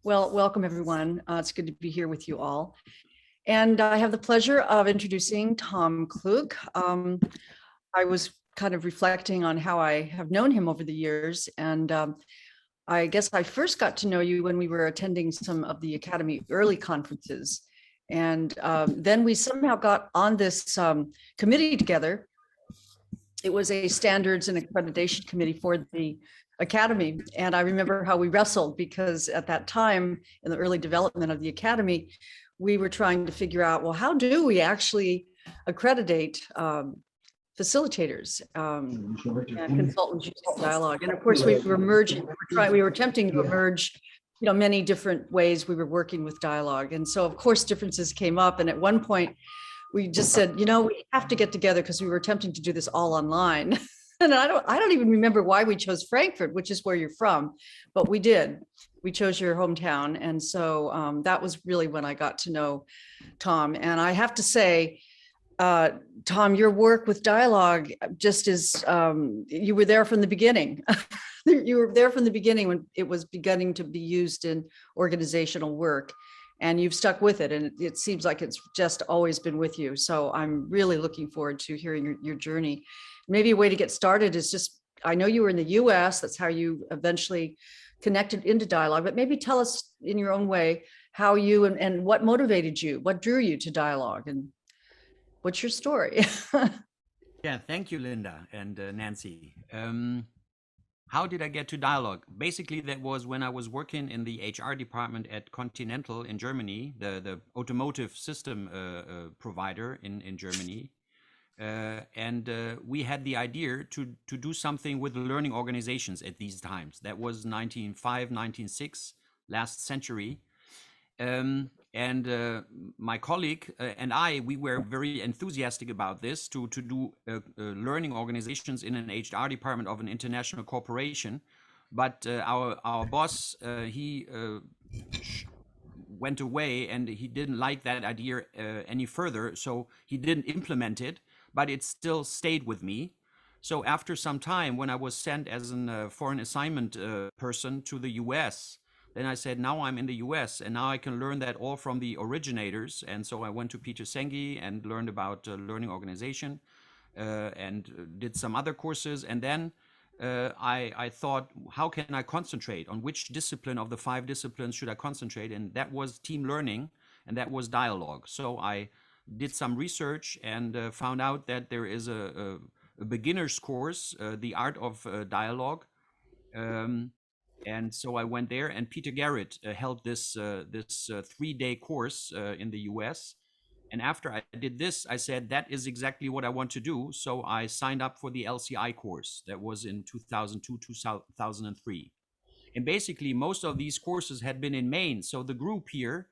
Well, welcome everyone. It's good to be here with you all. And I have the pleasure of introducing Tom Klug. I was kind of reflecting on how I have known him over the years. And I guess I first got to know you when we were attending some of the Academy early conferences. And then we somehow got on this committee together. It was a standards and accreditation committee for the Academy. And I remember how we wrestled because at that time in the early development of the Academy, we were trying to figure out, well, how do we actually accreditate facilitators and consultants using dialogue? And of course, we were merging, we were attempting to merge many different ways we were working with dialogue. And so of course, differences came up. And at one point, we just said, we have to get together because we were attempting to do this all online. And I don't even remember why we chose Frankfurt, which is where you're from, but we did. We chose your hometown. And so that was really when I got to know Tom. And I have to say, Tom, your work with dialogue just is, you were there from the beginning. You were there from the beginning when it was beginning to be used in organizational work. And you've stuck with it. And it seems like it's just always been with you. So I'm really looking forward to hearing your journey. Maybe a way to get started is just, I know you were in the US, that's how you eventually connected into dialogue, but maybe tell us in your own way how you and what motivated you, what drew you to dialogue, and what's your story? Yeah, thank you, Linda and Nancy. How did I get to dialogue? Basically, that was when I was working in the HR department at Continental in Germany, the automotive system provider in Germany. And we had the idea to do something with learning organizations at these times. That was 1905, 1906, last century. My colleague and I, we were very enthusiastic about this to do learning organizations in an HR department of an international corporation. But our boss, he went away and he didn't like that idea any further. So he didn't implement it, but it still stayed with me. So after some time, when I was sent as a foreign assignment person to the US, then I said, now I'm in the US and now I can learn that all from the originators. And so I went to Peter Senge and learned about learning organization and did some other courses. And then I thought, how can I concentrate? On which discipline of the 5 disciplines should I concentrate? And that was team learning, and that was dialogue. So I did some research and found out that there is a beginner's course, the art of dialogue. And so I went there, and Peter Garrett held this 3-day course in the US. And after I did this, I said, that is exactly what I want to do. So I signed up for the LCI course. That was in 2002, 2003. And basically, most of these courses had been in Maine. So the group here,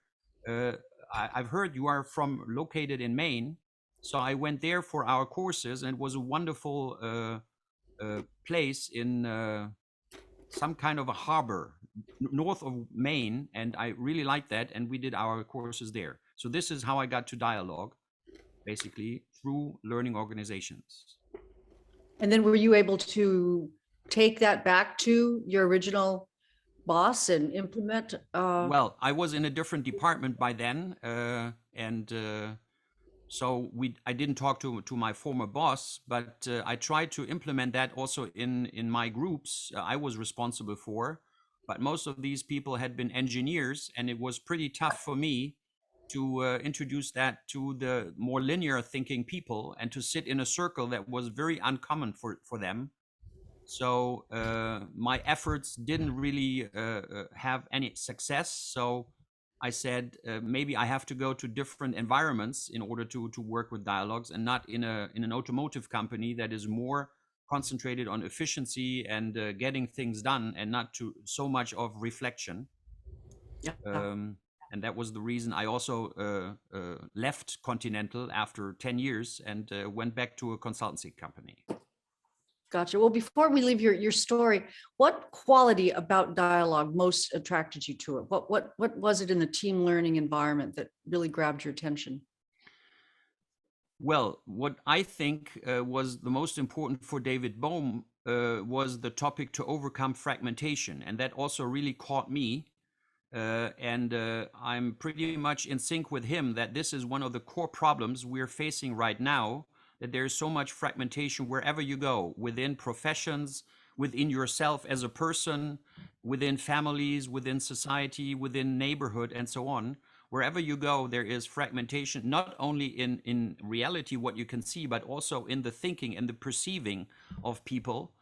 I've heard you are located in Maine. So I went there for our courses, and it was a wonderful place in some kind of a harbor north of Maine, and I really liked that, and we did our courses there. So this is how I got to dialogue, basically through learning organizations. And then were you able to take that back to your original boss and implement? Well, I was in a different department by then, so I didn't talk to my former boss, but I tried to implement that also in my groups I was responsible for. But most of these people had been engineers, and it was pretty tough for me to introduce that to the more linear thinking people and to sit in a circle that was very uncommon for them. So my efforts didn't really have any success. So I said, maybe I have to go to different environments in order to work with dialogues, and not in an automotive company that is more concentrated on efficiency and getting things done, and not to so much of reflection. Yeah. And that was the reason I also left Continental after 10 years and went back to a consultancy company. Gotcha. Well, before we leave your story, what quality about dialogue most attracted you to it? What was it in the team learning environment that really grabbed your attention? Well, what I think was the most important for David Bohm was the topic to overcome fragmentation. And that also really caught me I'm pretty much in sync with him that this is one of the core problems we're facing right now, that there's so much fragmentation wherever you go, within professions, within yourself as a person, within families, within society, within neighborhood, and so on. Wherever you go, there is fragmentation, not only in reality, what you can see, but also in the thinking and the perceiving of people.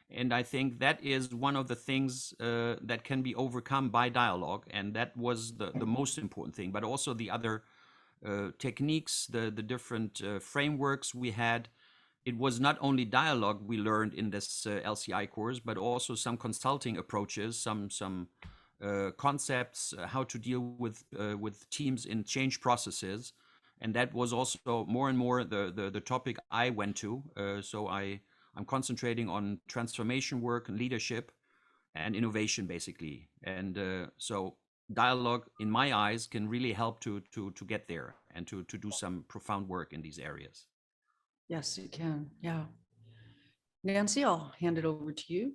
And I think that is one of the things that can be overcome by dialogue. And that was the most important thing, but also the other techniques, the different frameworks we had. It was not only dialogue we learned in this LCI course, but also some consulting approaches, some concepts, how to deal with teams in change processes. And that was also more and more the topic I went to. So I'm concentrating on transformation work and leadership and innovation, basically. And so dialogue, in my eyes, can really help to get there and to do some profound work in these areas. Yes, it can. Yeah. Nancy, I'll hand it over to you.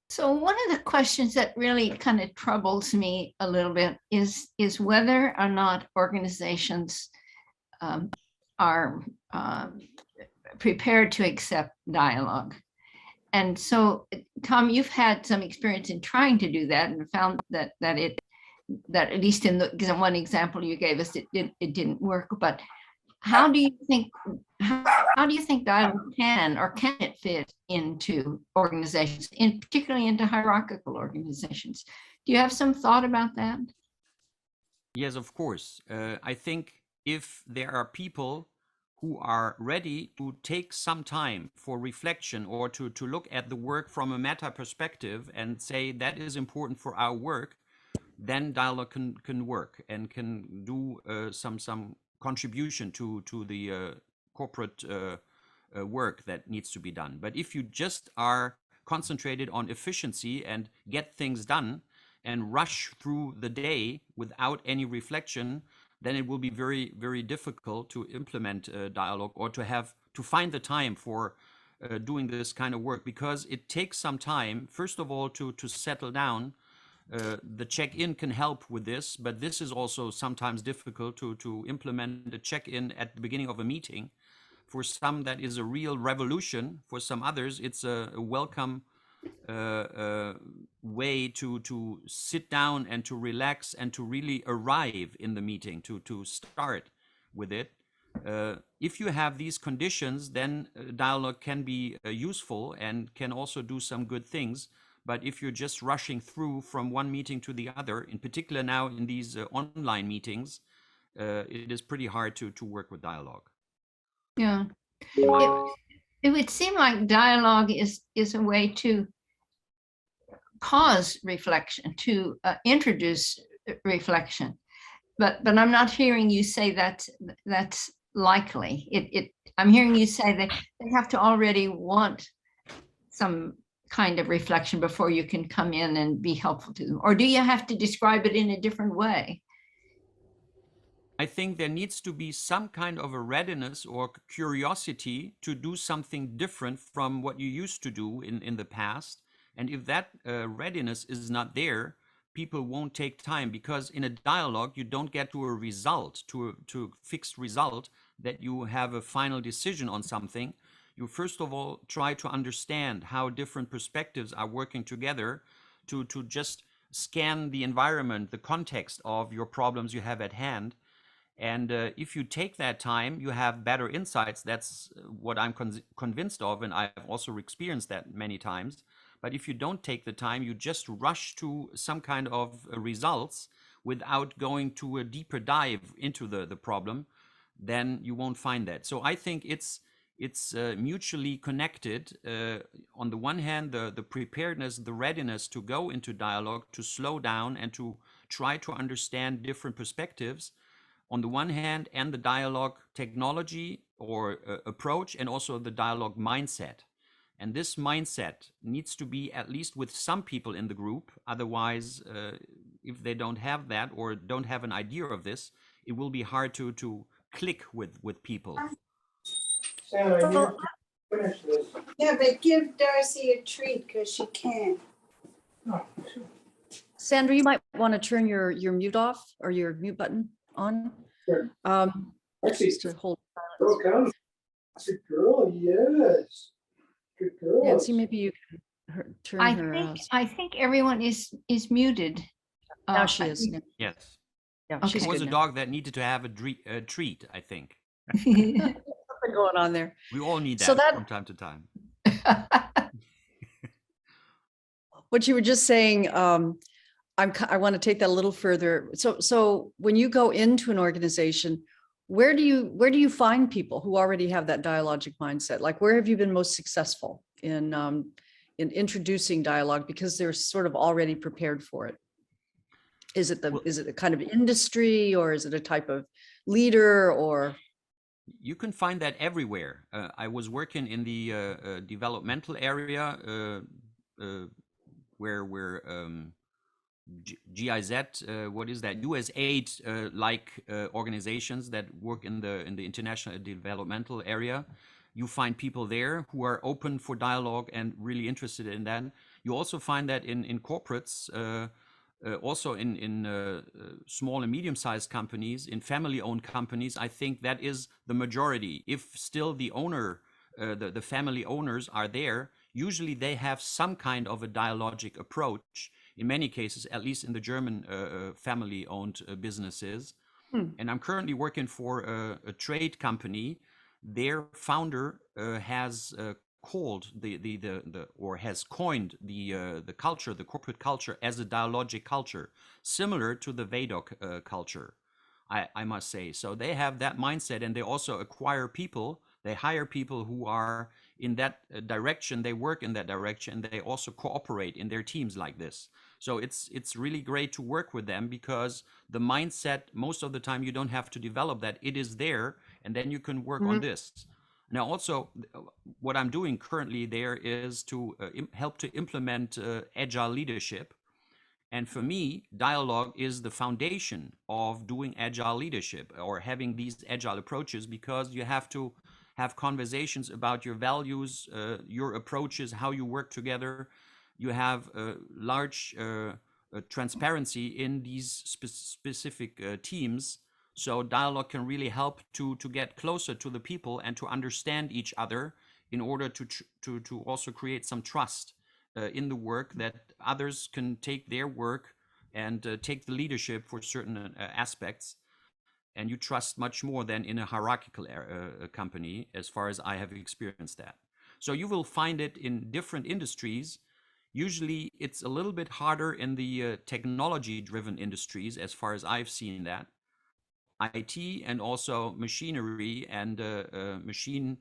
So one of the questions that really kind of troubles me a little bit is whether or not organizations are prepared to accept dialogue. And so, Tom, you've had some experience in trying to do that and found that at least in the one example you gave us, it didn't work. But how do you think dialogue can it fit into organizations, particularly into hierarchical organizations? Do you have some thought about that? Yes, of course. I think if there are people who are ready to take some time for reflection or to look at the work from a meta perspective and say that is important for our work, then dialogue can work and can do some contribution to the corporate work that needs to be done. But if you just are concentrated on efficiency and get things done and rush through the day without any reflection, then it will be very, very difficult to implement dialogue or to find the time for doing this kind of work, because it takes some time, first of all, to settle down. The check-in can help with this, but this is also sometimes difficult to implement the check-in at the beginning of a meeting. For some, that is a real revolution. For some others, it's a welcome way to sit down and to relax and to really arrive in the meeting, to start with it. If you have these conditions, then dialogue can be useful and can also do some good things. But if you're just rushing through from one meeting to the other, in particular now in these online meetings, it is pretty hard to work with dialogue. Yeah. It would seem like dialogue is a way to cause reflection, to introduce reflection. But I'm not hearing you say that's likely. I'm hearing you say that they have to already want some kind of reflection before you can come in and be helpful to them. Or do you have to describe it in a different way? I think there needs to be some kind of a readiness or curiosity to do something different from what you used to do in the past. And if that readiness is not there, people won't take time, because in a dialogue, you don't get to a result, to a fixed result, that you have a final decision on something. You first of all try to understand how different perspectives are working together to just scan the environment, the context of your problems you have at hand. And if you take that time, you have better insights. That's what I'm convinced of, and I've also experienced that many times. But if you don't take the time, you just rush to some kind of results without going to a deeper dive into the problem, then you won't find that. So I think it's mutually connected. On the one hand, the preparedness, the readiness to go into dialogue, to slow down and to try to understand different perspectives on the one hand, and the dialogue technology or approach, and also the dialogue mindset. And this mindset needs to be at least with some people in the group. Otherwise, if they don't have that or don't have an idea of this, it will be hard to click with people. Sarah, finish this. Yeah, but give Darcy a treat because she can't. No, Sandra, you might want to turn your mute off or your mute button on. Sure. Actually, Just to hold. girl county. Good girl, yes. Good girl. Nancy, maybe you can turn her. I think everyone is muted. Now she is. Yes. Yeah, Okay. she's It was good a now. dog that needed to have a treat, I think. Something going on there. We all need So that that- from time to time. What you were just saying, I want to take that a little further. So when you go into an organization, where do you find people who already have that dialogic mindset? Like, where have you been most successful in introducing dialogue because they're sort of already prepared for it? Is it a kind of industry, or is it a type of leader, or? You can find that everywhere. I was working in the developmental area where GIZ, what is that? USAID like organizations that work in the international developmental area. You find people there who are open for dialogue and really interested in that. You also find that in corporates, also in small and medium-sized companies, in family-owned companies. I think that is the majority. If still the owner, the family owners are there, usually they have some kind of a dialogic approach. In many cases, at least in the German family-owned businesses. And I'm currently working for a trade company. Their founder has called or has coined the culture, the corporate culture, as a dialogic culture, similar to the VEDOC culture, I must say. So they have that mindset, and they also acquire people. They hire people who are in that direction. They work in that direction. They also cooperate in their teams like this. So it's really great to work with them, because the mindset, most of the time, you don't have to develop that. It is there, and then you can work on this. Now, also, what I'm doing currently there is to help to implement agile leadership. And for me, dialogue is the foundation of doing agile leadership, or having these agile approaches, because you have to have conversations about your values, your approaches, how you work together. You have large transparency in these specific teams. So dialogue can really help to get closer to the people and to understand each other, in order to also create some trust in the work, that others can take their work and take the leadership for certain aspects. And you trust much more than in a hierarchical company, as far as I have experienced that. So you will find it in different industries. Usually it's a little bit harder in the technology-driven industries, as far as I've seen that. IT and also machinery and machine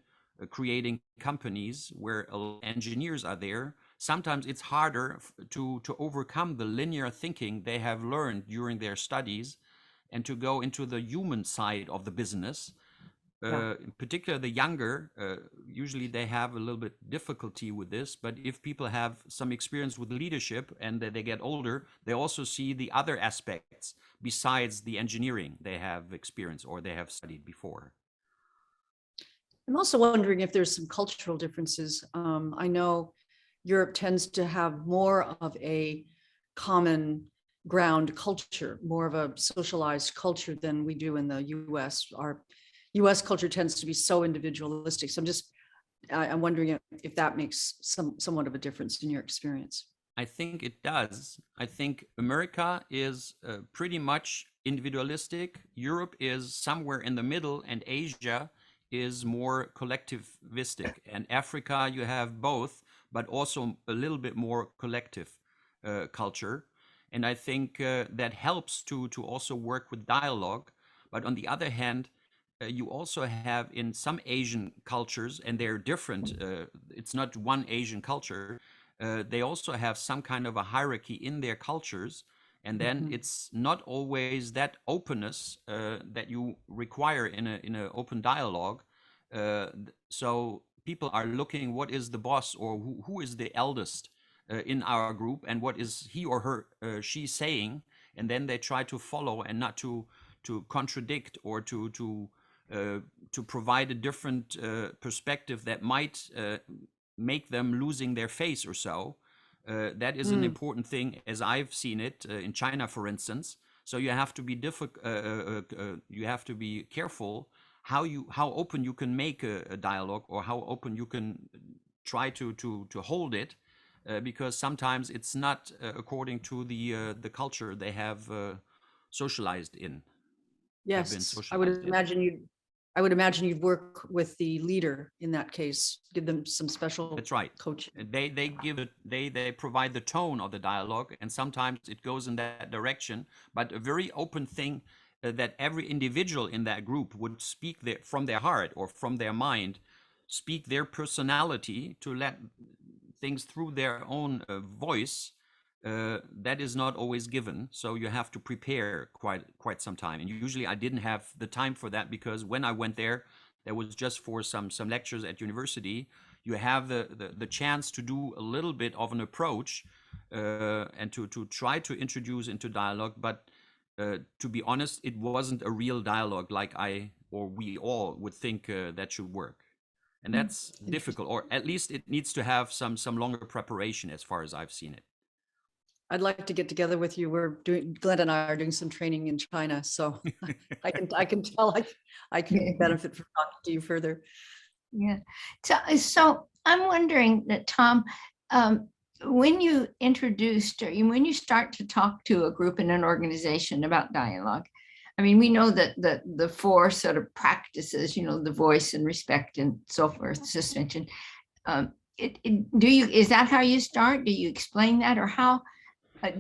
creating companies where engineers are there. Sometimes it's harder to overcome the linear thinking they have learned during their studies, and to go into the human side of the business. In particular, the younger, usually they have a little bit difficulty with this, but if people have some experience with leadership and they get older, they also see the other aspects besides the engineering they have experienced or they have studied before. I'm also wondering if there's some cultural differences. I know Europe tends to have more of a common ground culture, more of a socialized culture than we do in the US. Our US culture tends to be so individualistic. So I'm wondering if that makes somewhat of a difference in your experience. I think it does. I think America is pretty much individualistic. Europe is somewhere in the middle, and Asia is more collectivistic. And Africa, you have both, but also a little bit more collective culture. And I think that helps to also work with dialogue. But on the other hand, you also have in some Asian cultures, and they're different. It's not one Asian culture. They also have some kind of a hierarchy in their cultures. And then it's not always that openness that you require in an open dialogue. So people are looking, what is the boss, or who is the eldest in our group, and what is he or her she saying, and then they try to follow, and not to contradict, or to provide a different perspective that might make them losing their face or so. That is an important thing, as I've seen it in China, for instance. So you have to be you have to be careful how open you can make a dialogue, or how open you can try to hold it, because sometimes it's not according to the culture they have socialized in. Have been Yes, socialized in. I would imagine you'd work with the leader in that case, give them some special That's right. coaching. They give it, they provide the tone of the dialogue, and sometimes it goes in that direction. But a very open thing, that every individual in that group would speak from their heart or from their mind, speak their personality to let things through their own voice. That is not always given, so you have to prepare quite some time. And usually I didn't have the time for that, because when I went there, that was just for some lectures at university. You have the chance to do a little bit of an approach, and to try to introduce into dialogue. But to be honest, it wasn't a real dialogue like we all would think that should work. And that's difficult, or at least it needs to have some longer preparation, as far as I've seen it. I'd like to get together with you. Glenn and I are doing some training in China, so I can tell I can benefit from talking to you further. Yeah. So I'm wondering that, Tom, when you introduced, or when you start to talk to a group in an organization about dialogue, I mean, we know that the four sort of practices, the voice and respect and so forth, suspension. Is that how you start? Do you explain that, or how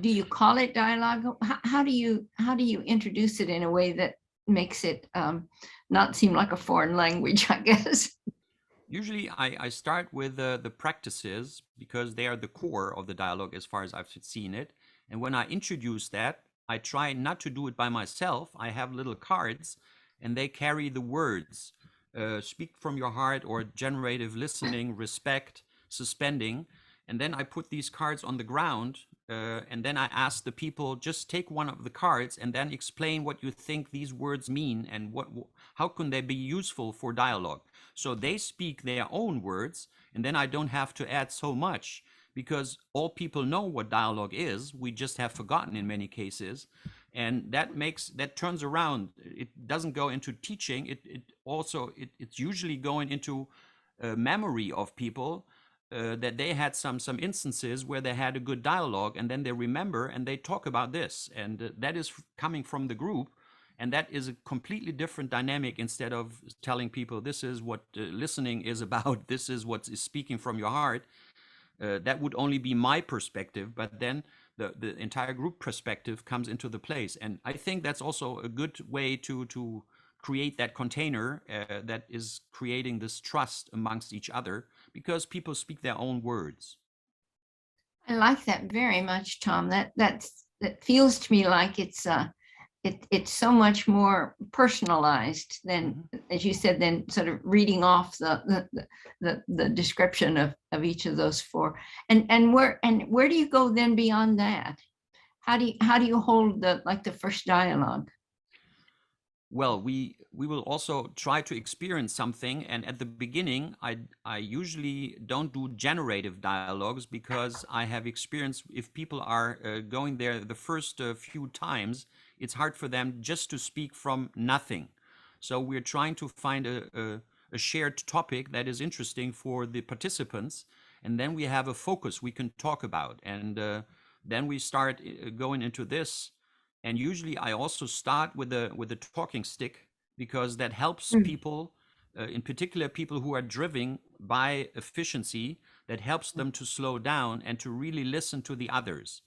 do you call it dialogue? How do you introduce it in a way that makes it not seem like a foreign language, I guess? Usually I start with the practices, because they are the core of the dialogue as far as I've seen it. And when I introduce that, I try not to do it by myself. I have little cards, and they carry the words, speak from your heart, or generative listening, respect, suspending. And then I put these cards on the ground, and then I ask the people, just take one of the cards and then explain what you think these words mean, and how can they be useful for dialogue. So they speak their own words, and then I don't have to add so much, because all people know what dialogue is. We just have forgotten in many cases. And that turns around. It doesn't go into teaching. It's usually going into memory of people, that they had some instances where they had a good dialogue, and then they remember and they talk about this, and that is coming from the group. And that is a completely different dynamic, instead of telling people this is what listening is about, this is what is speaking from your heart. That would only be my perspective, but then the entire group perspective comes into the place. And I think that's also a good way to create that container that is creating this trust amongst each other, because people speak their own words. I like that very much, Tom. That feels to me like it's so much more personalized than, as you said, than sort of reading off the description of each of those four. And where do you go then beyond that? How do you hold the first dialogue? Well, we will also try to experience something, and at the beginning, I usually don't do generative dialogues, because I have experienced, if people are going there the first few times, it's hard for them just to speak from nothing. So we're trying to find a shared topic that is interesting for the participants, and then we have a focus we can talk about, and then we start going into this. And usually I also start with a talking stick, because that helps people, in particular people who are driven by efficiency, that helps them to slow down and to really listen to the others.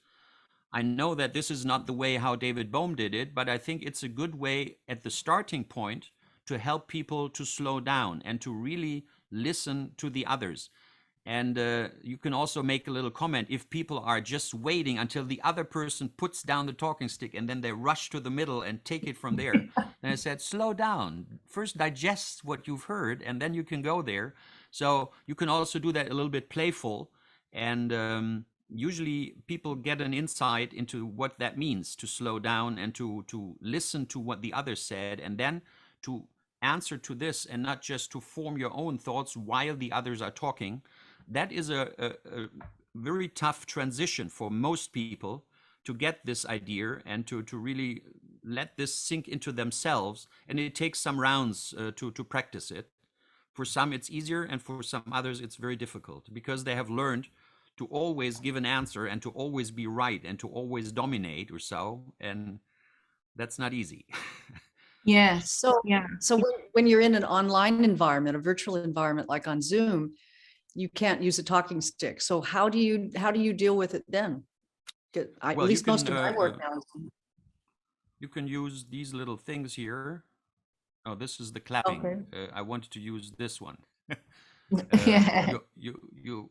I know that this is not the way how David Bohm did it, but I think it's a good way at the starting point to help people to slow down and to really listen to the others. And you can also make a little comment if people are just waiting until the other person puts down the talking stick and then they rush to the middle and take it from there. And I said, slow down. First digest what you've heard, and then you can go there. So you can also do that a little bit playful. And usually people get an insight into what that means, to slow down and to listen to what the other said, and then to answer to this, and not just to form your own thoughts while the others are talking. That is a very tough transition for most people to get this idea and to really let this sink into themselves. And it takes some rounds to practice it. For some, it's easier, and for some others, it's very difficult because they have learned to always give an answer and to always be right and to always dominate or so. And that's not easy. Yes. So, Yeah. so when you're in an online environment, a virtual environment like on Zoom, you can't use a talking stick. So how do you deal with it then? At Well, least most of my work now. you can use these little things here. Oh, this is the clapping. Okay. I wanted to use this one. Yeah. You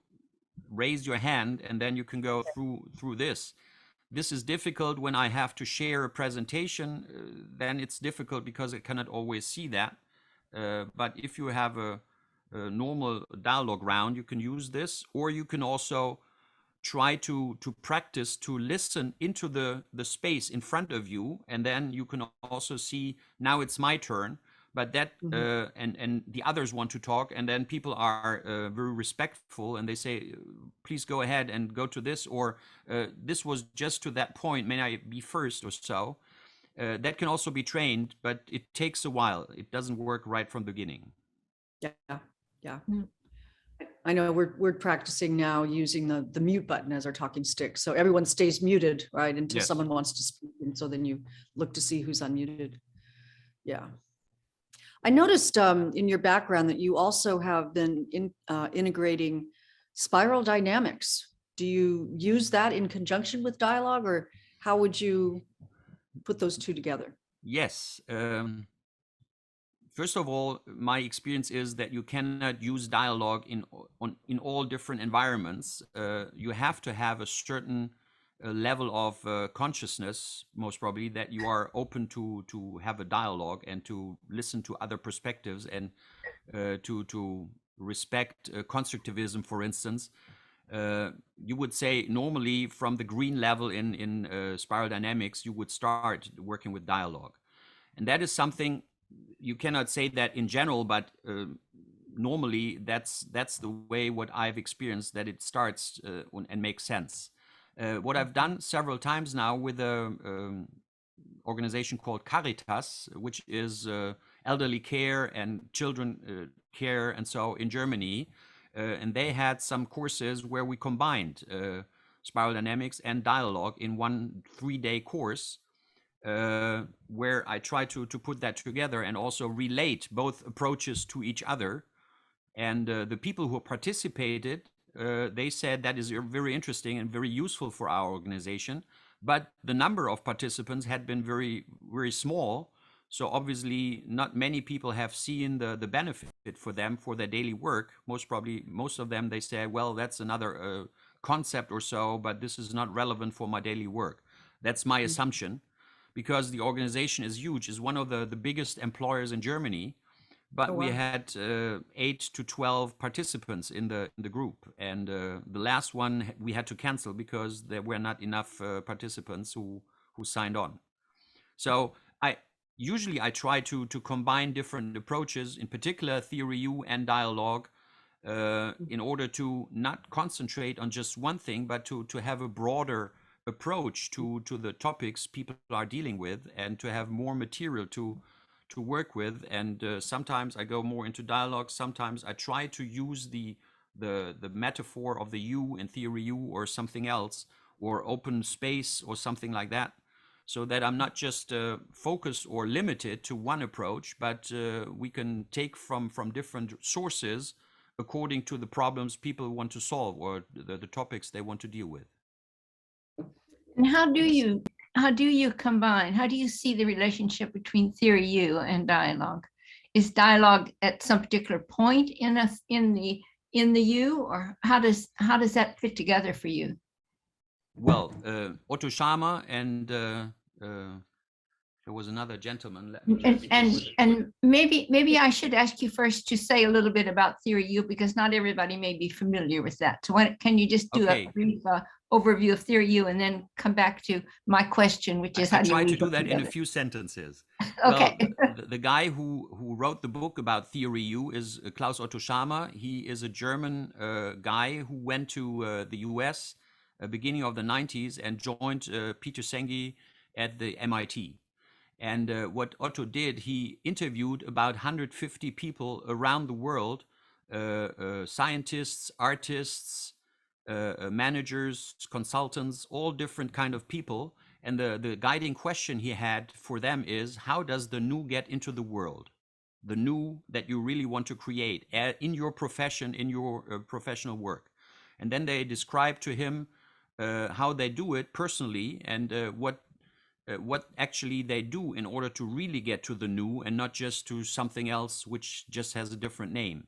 raise your hand and then you can go through this. This is difficult when I have to share a presentation. Then it's difficult because I cannot always see that. But if you have a normal dialogue round, you can use this, or you can also try to practice to listen into the space in front of you, and then you can also see, now it's my turn, but that and the others want to talk, and then people are very respectful and they say, please go ahead and go to this, or this was just to that point, may I be first or so. That can also be trained, but it takes a while. It doesn't work right from the beginning. Yeah. I know we're practicing now using the mute button as our talking stick. So everyone stays muted, right, until Yes. someone wants to speak. And so then you look to see who's unmuted. Yeah. I noticed in your background that you also have been integrating spiral dynamics. Do you use that in conjunction with dialogue, or how would you put those two together? Yes. First of all, my experience is that you cannot use dialogue in all different environments. You have to have a certain level of consciousness, most probably, that you are open to have a dialogue and to listen to other perspectives and to respect constructivism, for instance. You would say normally from the green level in spiral dynamics, you would start working with dialogue. And that is something you cannot say that in general, but normally that's the way what I've experienced, that it starts and makes sense. What I've done several times now with a organization called Caritas, which is elderly care and children care and so in Germany, and they had some courses where we combined spiral dynamics and dialogue in one 3-day course. Where I try to put that together and also relate both approaches to each other. And the people who participated, they said that is very interesting and very useful for our organization. But the number of participants had been very, very small. So obviously not many people have seen the benefit for them for their daily work. Most of them, they say, well, that's another concept or so, but this is not relevant for my daily work. That's my assumption. Because the organization is huge, is one of the biggest employers in Germany, but we had 8 to 12 participants in the group, and the last one we had to cancel because there were not enough participants who signed on. So I try to combine different approaches, in particular theory U and dialogue, in order to not concentrate on just one thing, but to have a broader approach to the topics people are dealing with, and to have more material to work with. And sometimes I go more into dialogue. Sometimes I try to use the metaphor of the U in theory U or something else, or open space or something like that, so that I'm not just focused or limited to one approach, but we can take from different sources according to the problems people want to solve or the topics they want to deal with. And how do you combine? How do you see the relationship between theory U and dialogue? Is dialogue at some particular point in the U, or how does that fit together for you? Well, Otto Schama and there was another gentleman. And maybe I should ask you first to say a little bit about theory U, because not everybody may be familiar with that. So can you just do a brief overview of theory U and then come back to my question, which is I how do you try to weave do them that in a together? few sentences. Okay. Well, the guy who wrote the book about Theory U is Klaus Otto Schama. He is a German guy who went to the US beginning of the 90s and joined Peter Senge at the MIT. And what Otto did, he interviewed about 150 people around the world, scientists, artists, managers, consultants, all different kind of people. And the guiding question he had for them is, how does the new get into the world? The new that you really want to create in your profession, in your professional work. And then they described to him how they do it personally and what actually they do in order to really get to the new and not just to something else which just has a different name.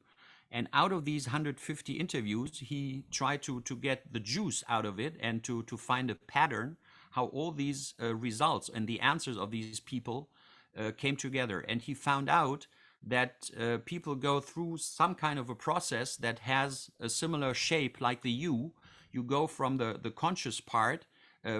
And out of these 150 interviews, he tried to get the juice out of it and to find a pattern, how all these results and the answers of these people came together. And he found out that people go through some kind of a process that has a similar shape like the U. You go from the conscious part,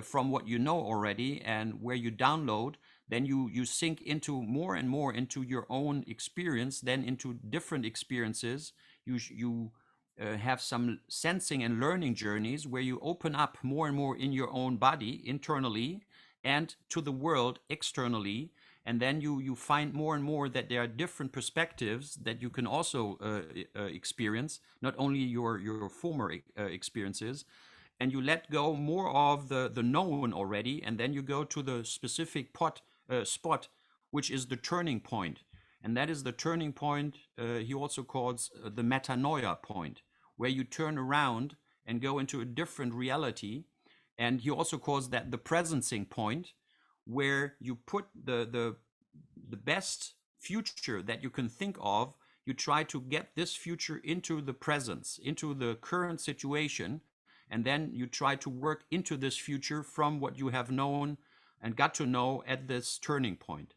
from what you know already and where you download, then you sink into more and more into your own experience, then into different experiences. You have some sensing and learning journeys where you open up more and more in your own body internally and to the world externally. And then you find more and more that there are different perspectives that you can also experience, not only your former experiences. And you let go more of the known already, and then you go to the specific spot, which is the turning point. And that is the turning point he also calls the metanoia point, where you turn around and go into a different reality. And he also calls that the presencing point, where you put the best future that you can think of. You try to get this future into the presence, into the current situation, and then you try to work into this future from what you have known and got to know at this turning point.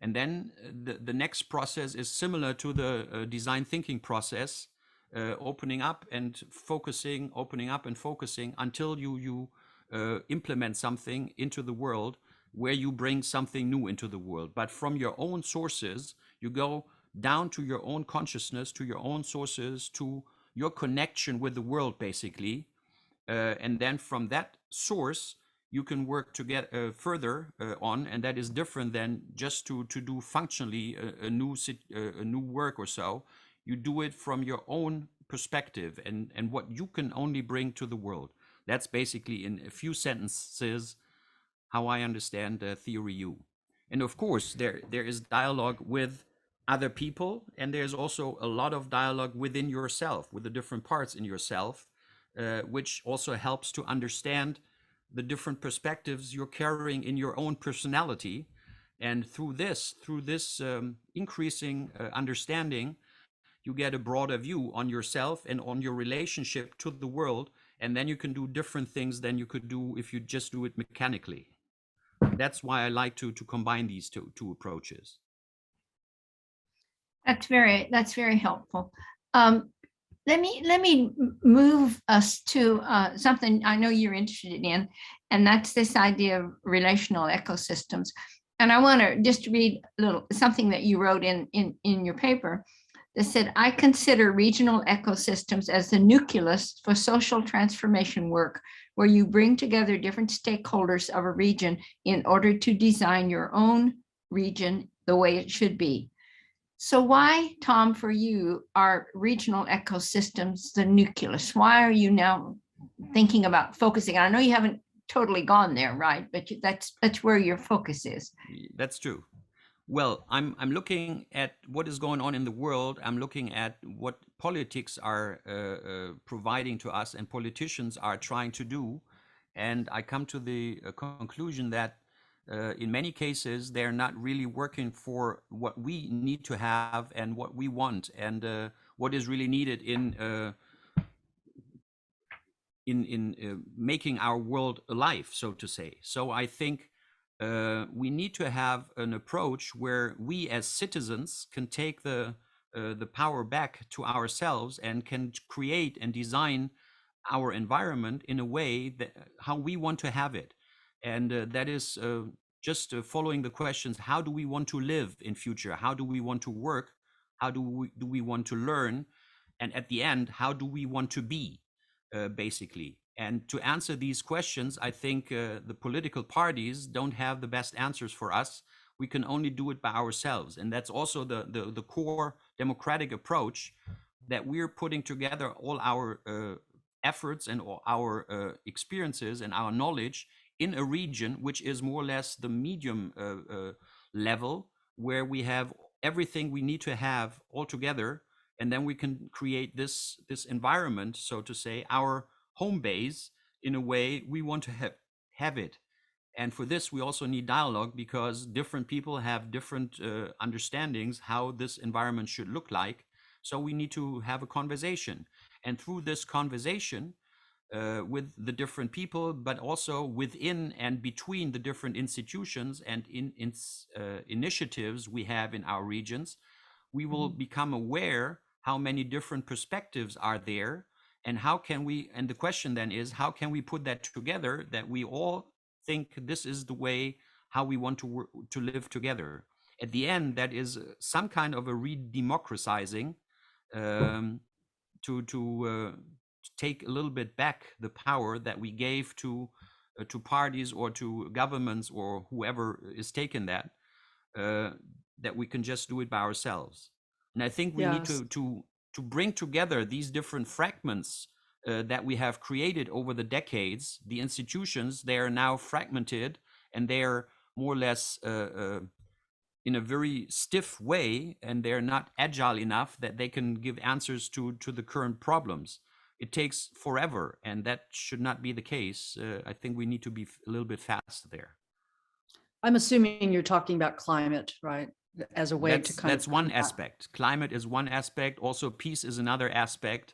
And then the next process is similar to the design thinking process, opening up and focusing, opening up and focusing until you implement something into the world where you bring something new into the world. But from your own sources, you go down to your own consciousness, to your own sources, to your connection with the world, basically. And then from that source, you can work to get further on, and that is different than just to do functionally a new work or so. You do it from your own perspective and what you can only bring to the world. That's basically, in a few sentences, how I understand Theory U. And of course, there is dialogue with other people, and there's also a lot of dialogue within yourself, with the different parts in yourself, which also helps to understand the different perspectives you're carrying in your own personality. And through this increasing understanding, you get a broader view on yourself and on your relationship to the world. And then you can do different things than you could do if you just do it mechanically. That's why I like to combine these two approaches. That's very helpful. Let me move us to something I know you're interested in, and that's this idea of relational ecosystems. And I want to just read a little something that you wrote in your paper that said, I consider regional ecosystems as the nucleus for social transformation work, where you bring together different stakeholders of a region in order to design your own region the way it should be. So why, Tom, for you, are regional ecosystems the nucleus? Why are you now thinking about focusing? I know you haven't totally gone there, right? But that's where your focus is. That's true. Well, I'm looking at what is going on in the world. I'm looking at what politics are providing to us and politicians are trying to do. And I come to the conclusion that in many cases, they're not really working for what we need to have and what we want and what is really needed in making our world alive, so to say. So I think we need to have an approach where we as citizens can take the power back to ourselves and can create and design our environment in a way that how we want to have it. And that is just following the questions: how do we want to live in future? How do we want to work? How do we want to learn? And at the end, how do we want to be, basically? And to answer these questions, I think the political parties don't have the best answers for us. We can only do it by ourselves. And that's also the core democratic approach, that we're putting together all our efforts and all our experiences and our knowledge in a region which is more or less the medium level, where we have everything we need to have all together, and then we can create this environment, so to say, our home base, in a way we want to have it. And for this, we also need dialogue, because different people have different understandings how this environment should look like. So we need to have a conversation. And through this conversation with the different people, but also within and between the different institutions and initiatives we have in our regions, we will become aware how many different perspectives are there, and how can we, and the question then is, how can we put that together, that we all think this is the way how we want to work, to live together. At the end, that is some kind of a re-democratizing, to take a little bit back the power that we gave to parties or to governments or whoever is taking that, that we can just do it by ourselves. And I think we need Yes. to bring together these different fragments that we have created over the decades. The institutions, they are now fragmented, and they're more or less in a very stiff way, and they're not agile enough that they can give answers to the current problems. It takes forever, and that should not be the case. I think we need to be a little bit faster there. I'm assuming you're talking about climate, right? As a way to kind That's of one combat. aspect. Climate is one aspect. Also, peace is another aspect.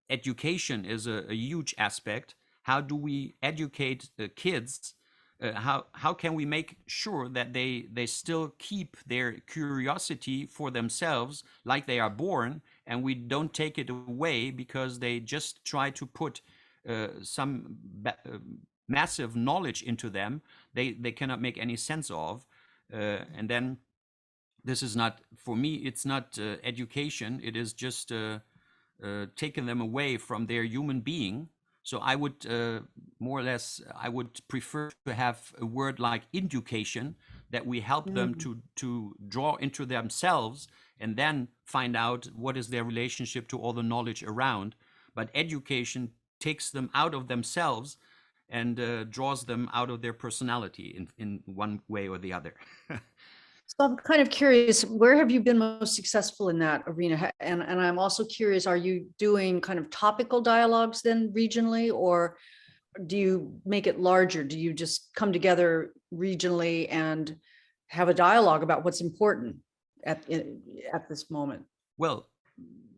Education is a huge aspect. How do we educate kids? How can we make sure that they still keep their curiosity for themselves, like they are born, and we don't take it away because they just try to put some massive knowledge into them they cannot make any sense of, and then this is not, for me, it's not education. It is just taking them away from their human being. So I would more or less, I would prefer to have a word like education, that we help them to draw into themselves and then find out what is their relationship to all the knowledge around. But education takes them out of themselves and draws them out of their personality in one way or the other. So I'm kind of curious, where have you been most successful in that arena? And I'm also curious, are you doing kind of topical dialogues then regionally, or do you make it larger? Do you just come together regionally and have a dialogue about what's important at this moment? Well,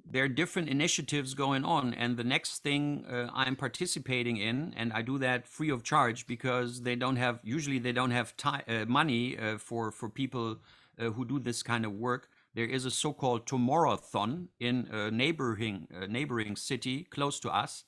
there are different initiatives going on, and the next thing I'm participating in, and I do that free of charge, because they don't have, usually they don't have money for people who do this kind of work. There is a so-called Tomorrow-thon in a neighboring city close to us,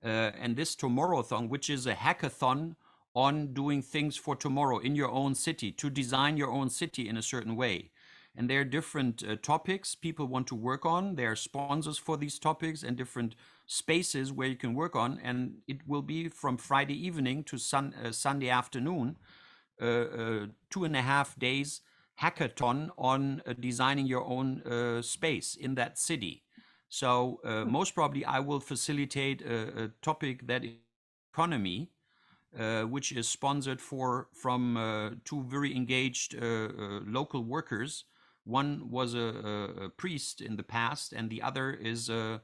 and this Tomorrow-thon, which is a hackathon on doing things for tomorrow in your own city, to design your own city in a certain way. And there are different topics people want to work on. There are sponsors for these topics and different spaces where you can work on. And it will be from Friday evening to Sunday afternoon, 2.5 days hackathon on designing your own space in that city. So most probably I will facilitate a topic that is economy, which is sponsored from two very engaged local workers. One was a priest in the past, and the other is a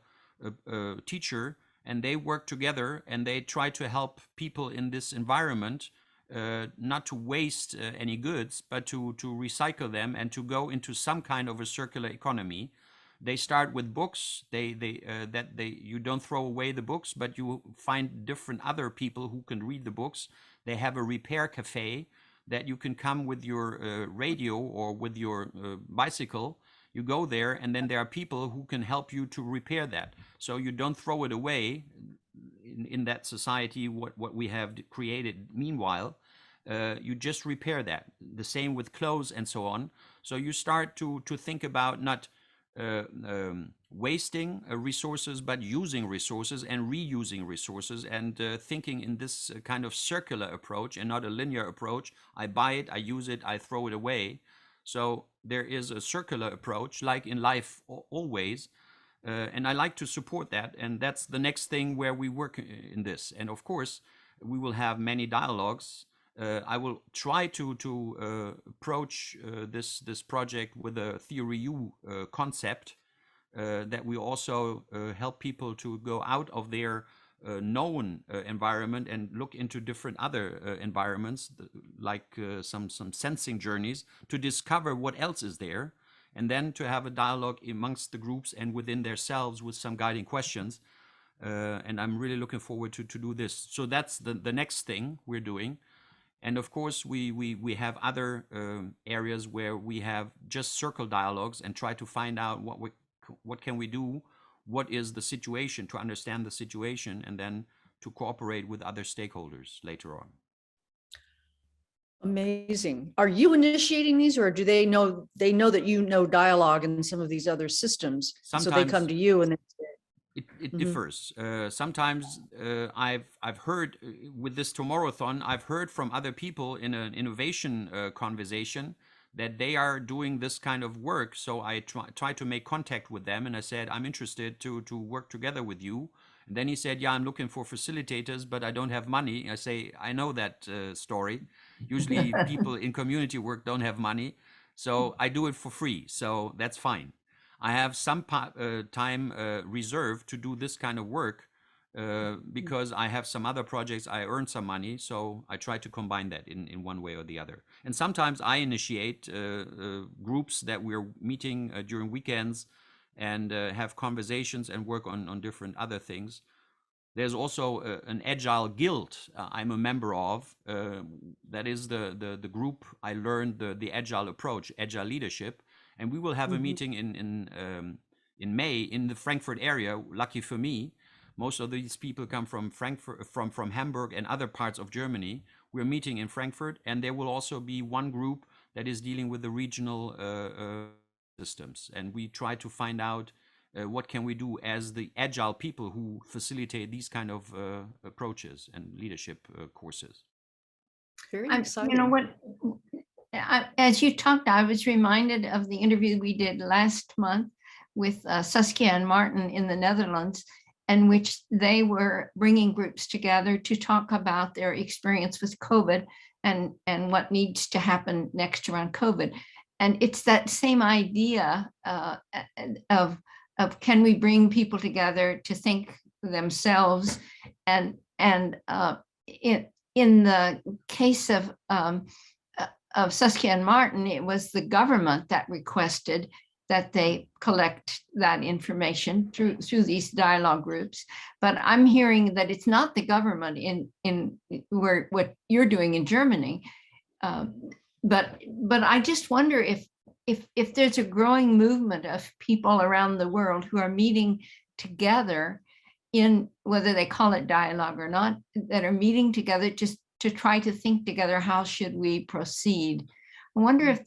teacher, and they work together and they try to help people in this environment not to waste any goods, but to recycle them and to go into some kind of a circular economy. They start with books. You don't throw away the books, but you find different other people who can read the books. They have a repair cafe that you can come with your radio or with your bicycle. You go there, and then there are people who can help you to repair that. So you don't throw it away. in that society, what we have created meanwhile, you just repair that. The same with clothes and so on. So you start to think about not wasting resources, but using resources and reusing resources, and thinking in this kind of circular approach and not a linear approach. I buy it, I use it, I throw it away. So there is a circular approach, like in life always. And I like to support that. And that's the next thing where we work in this. And of course, we will have many dialogues. I will try to approach this project with a theory U concept, that we also help people to go out of their known environment and look into different other environments, like some sensing journeys, to discover what else is there, and then to have a dialogue amongst the groups and within themselves with some guiding questions. And I'm really looking forward to do this. So that's the next thing we're doing. And of course, we have other areas where we have just circle dialogues and try to find out what can we do, what is the situation, to understand the situation, and then to cooperate with other stakeholders later on. Amazing. Are you initiating these, or do they know that you know dialogue and some of these other systems? So they come to you and they say, it differs. Sometimes I've heard with this Tomorrowthon, I've heard from other people in an innovation conversation that they are doing this kind of work. So I try to make contact with them, and I said, I'm interested to work together with you. And then he said, yeah, I'm looking for facilitators, but I don't have money. I say, I know that story. Usually people in community work don't have money. So I do it for free. So that's fine. I have some time reserved to do this kind of work because I have some other projects. I earn some money, so I try to combine that in one way or the other. And sometimes I initiate groups that we're meeting during weekends and have conversations and work on different other things. There's also an Agile Guild I'm a member of. That is the group I learned the Agile approach, Agile leadership. And we will have a meeting in May in the Frankfurt area. Lucky for me, most of these people come from Frankfurt, from Hamburg and other parts of Germany. We're meeting in Frankfurt, and there will also be one group that is dealing with the regional systems. And we try to find out what can we do as the Agile people who facilitate these kind of approaches and leadership courses. very exciting. You know what? As you talked, I was reminded of the interview we did last month with Saskia and Martin in the Netherlands, in which they were bringing groups together to talk about their experience with COVID and what needs to happen next around COVID. And it's that same idea of can we bring people together to think themselves, and in the case of Saskia and Martin, it was the government that requested that they collect that information through these dialogue groups. But I'm hearing that it's not the government in where what you're doing in Germany. But I just wonder if there's a growing movement of people around the world who are meeting together in, whether they call it dialogue or not, that are meeting together just to try to think together, how should we proceed? I wonder if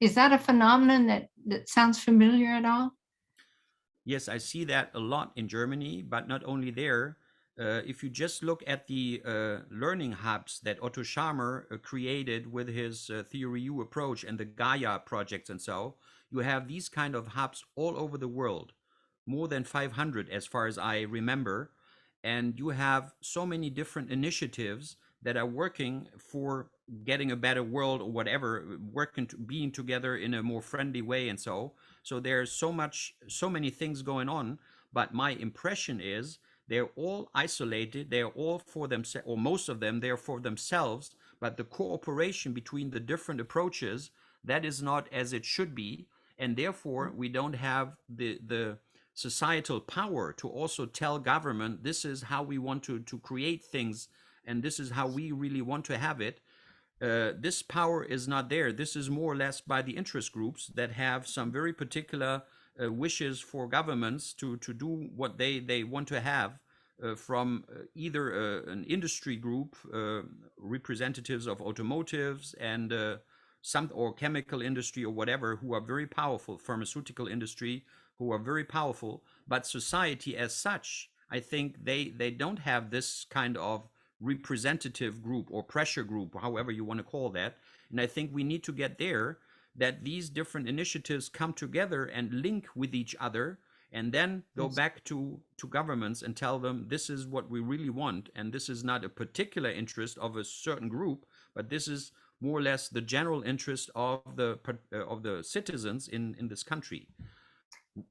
is that a phenomenon that sounds familiar at all? Yes, I see that a lot in Germany, but not only there. If you just look at the learning hubs that Otto Scharmer created with his Theory U approach and the Gaia projects and so, you have these kind of hubs all over the world, more than 500 as far as I remember. And you have so many different initiatives that are working for getting a better world or whatever, being together in a more friendly way and so. So there's so many things going on. But my impression is they're all isolated. They're all for themselves, or most of them, they're for themselves. But the cooperation between the different approaches, that is not as it should be. And therefore, we don't have the societal power to also tell government, this is how we want to create things, and this is how we really want to have it. This power is not there. This is more or less by the interest groups that have some very particular wishes for governments to do what they want to have. from either an industry group, representatives of automotives and some or chemical industry or whatever, who are very powerful, pharmaceutical industry, who are very powerful, but society as such, I think they don't have this kind of representative group or pressure group, however you want to call that. And I think we need to get there, that these different initiatives come together and link with each other, and then go back to governments and tell them this is what we really want, and this is not a particular interest of a certain group, but this is more or less the general interest of the citizens in this country.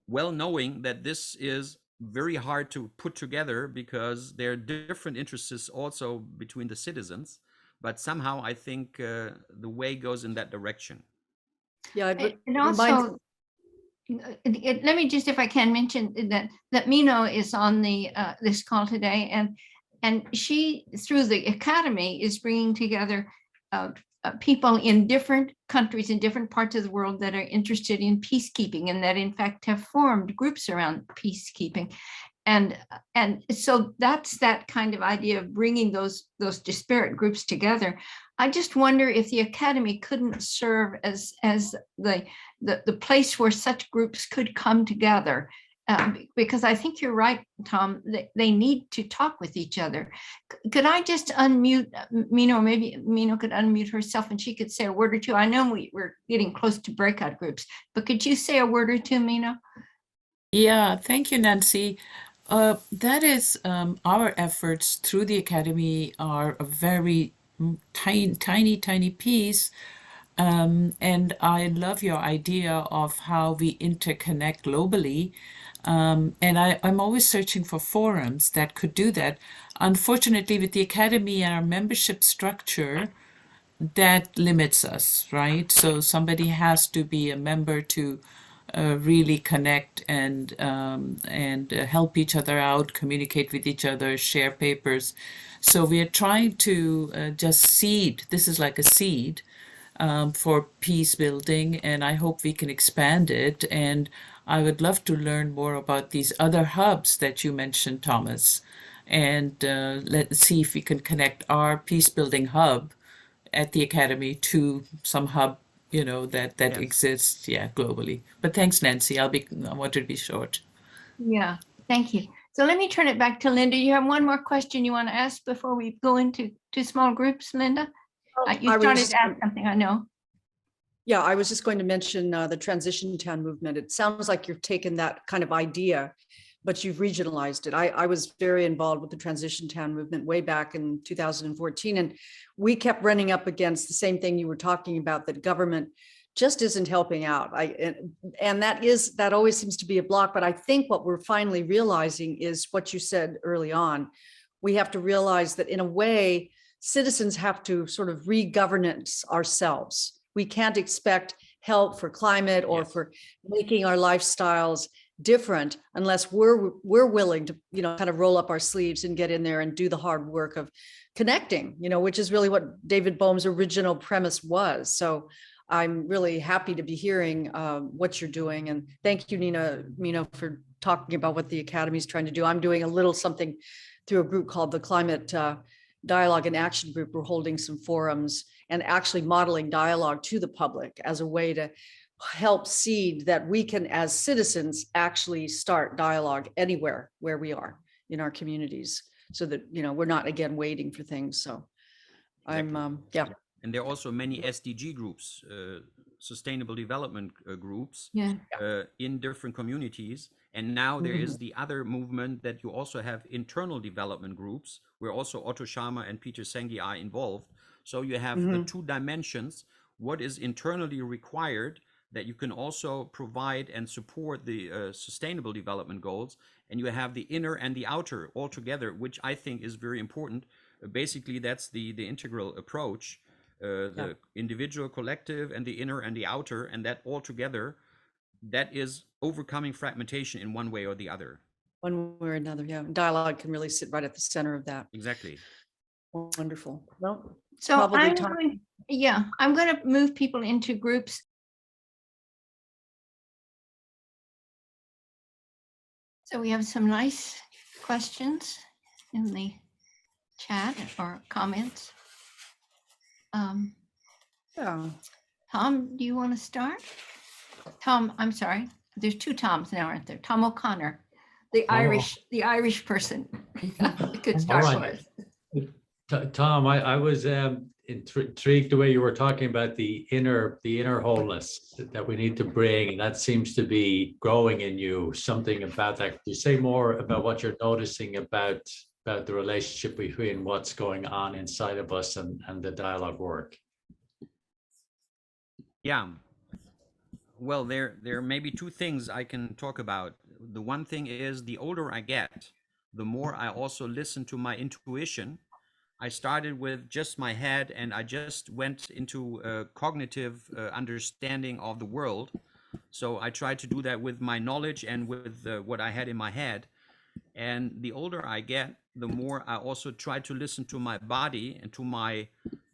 Well knowing that this is very hard to put together because there are different interests also between the citizens, but somehow I think the way goes in that direction. Yeah, And also, let me just, if I can, mention that Mino is on the this call today, and she, through the Academy, is bringing together people in different countries in different parts of the world that are interested in peacekeeping, and that in fact have formed groups around peacekeeping. And so that's that kind of idea of bringing those disparate groups together. I just wonder if the Academy couldn't serve as the place where such groups could come together, because I think you're right, Tom, they need to talk with each other. Could I just unmute Mino? Maybe Mino could unmute herself and she could say a word or two. I know we're getting close to breakout groups, but could you say a word or two, Mino? Yeah, thank you, Nancy. That is our efforts through the Academy are a very tiny piece. And I love your idea of how we interconnect globally. And I'm always searching for forums that could do that. Unfortunately, with the Academy and our membership structure, that limits us, right? So somebody has to be a member to really connect and help each other out, communicate with each other, share papers. So we are trying to just seed. This is like a seed for peace building, and I hope we can expand it. And I would love to learn more about these other hubs that you mentioned, Thomas, and let's see if we can connect our peace building hub at the Academy to some hub, that Yes. exists, globally. But thanks, Nancy. I wanted to be short. Yeah, thank you. So let me turn it back to Linda. You have one more question you want to ask before we go into small groups, Linda? You started to ask something, I know. Yeah, I was just going to mention the transition town movement. It sounds like you've taken that kind of idea, but you've regionalized it. I was very involved with the transition town movement way back in 2014, and we kept running up against the same thing you were talking about, that government just isn't helping out. And that always seems to be a block. But I think what we're finally realizing is what you said early on. We have to realize that in a way, citizens have to sort of re-governance ourselves. We can't expect help for climate or for making our lifestyles different unless we're willing to, kind of roll up our sleeves and get in there and do the hard work of connecting, which is really what David Bohm's original premise was. So I'm really happy to be hearing what you're doing. And thank you, Mino, for talking about what the Academy is trying to do. I'm doing a little something through a group called the Climate Dialogue and Action Group. We're holding some forums and actually modeling dialogue to the public as a way to help seed that we can, as citizens, actually start dialogue anywhere where we are in our communities, so that, we're not, again, waiting for things. So Exactly. I'm, And there are also many SDG groups, sustainable development groups in different communities. And now there is the other movement that you also have internal development groups, where also Otto Scharmer and Peter Senge are involved. So you have the two dimensions: what is internally required, that you can also provide and support the sustainable development goals, and you have the inner and the outer all together, which I think is very important. Basically, that's the integral approach, the individual, collective, and the inner and the outer, and that all together, that is overcoming fragmentation in one way or the other. one way or another, dialogue can really sit right at the center of that. Exactly. Wonderful. Well, So probably I'm going to move people into groups. So we have some nice questions. in the chat or comments. Yeah. Tom, do you want to start? Tom, I'm sorry. There's two Toms now, aren't there? Tom O'Connor, the Irish person. Could All start for right. us. Tom, I was intrigued the way you were talking about the inner wholeness that we need to bring, and that seems to be growing in you. Something about that. Could you say more about what you're noticing about the relationship between what's going on inside of us and the dialogue work? Yeah. Well, there may be two things I can talk about. The one thing is, the older I get, the more I also listen to my intuition. I started with just my head, and I just went into a cognitive understanding of the world. So I tried to do that with my knowledge and with what I had in my head. And the older I get, the more I also try to listen to my body and to my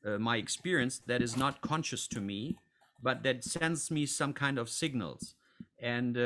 experience that is not conscious to me, but that sends me some kind of signals. And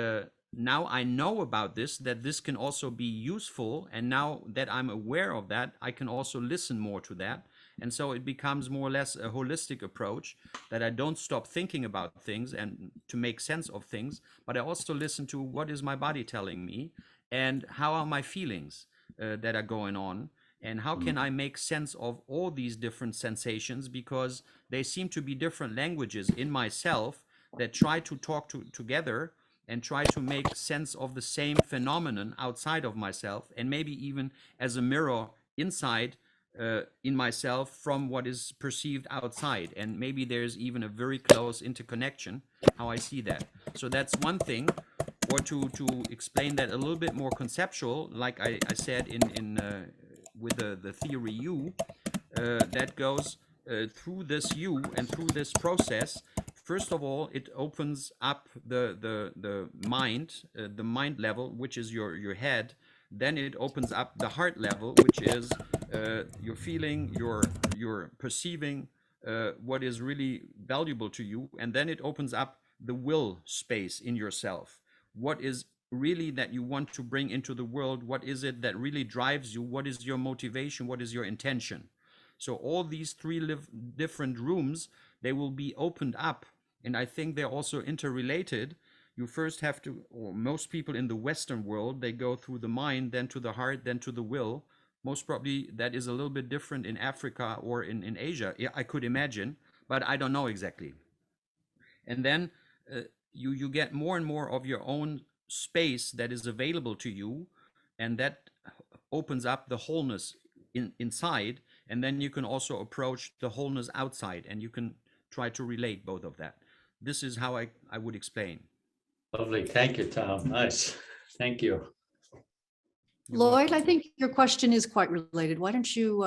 now I know about this, that this can also be useful. And now that I'm aware of that, I can also listen more to that. And so it becomes more or less a holistic approach, that I don't stop thinking about things and to make sense of things, but I also listen to what is my body telling me, and how are my feelings that are going on, and how can I make sense of all these different sensations, because they seem to be different languages in myself that try to talk together and try to make sense of the same phenomenon outside of myself, and maybe even as a mirror inside in myself from what is perceived outside. And maybe there's even a very close interconnection, how I see that. So that's one thing. Or to explain that a little bit more conceptual, like I said in with the theory U, that goes through this U and through this process. First of all, it opens up the mind level, which is your head. Then it opens up the heart level, which is your feeling, your perceiving what is really valuable to you. And then it opens up the will space in yourself. What is really that you want to bring into the world? What is it that really drives you? What is your motivation? What is your intention? So all these three different rooms, they will be opened up. And I think they're also interrelated. You first have to, or most people in the Western world, they go through the mind, then to the heart, then to the will. Most probably that is a little bit different in Africa or in Asia. Yeah, I could imagine, but I don't know exactly. And then you get more and more of your own space that is available to you, and that opens up the wholeness inside. And then you can also approach the wholeness outside, and you can try to relate both of that. This is how I would explain. Lovely. Thank you, Tom. Nice. Thank you. You're Lloyd, welcome. I think your question is quite related. Why don't you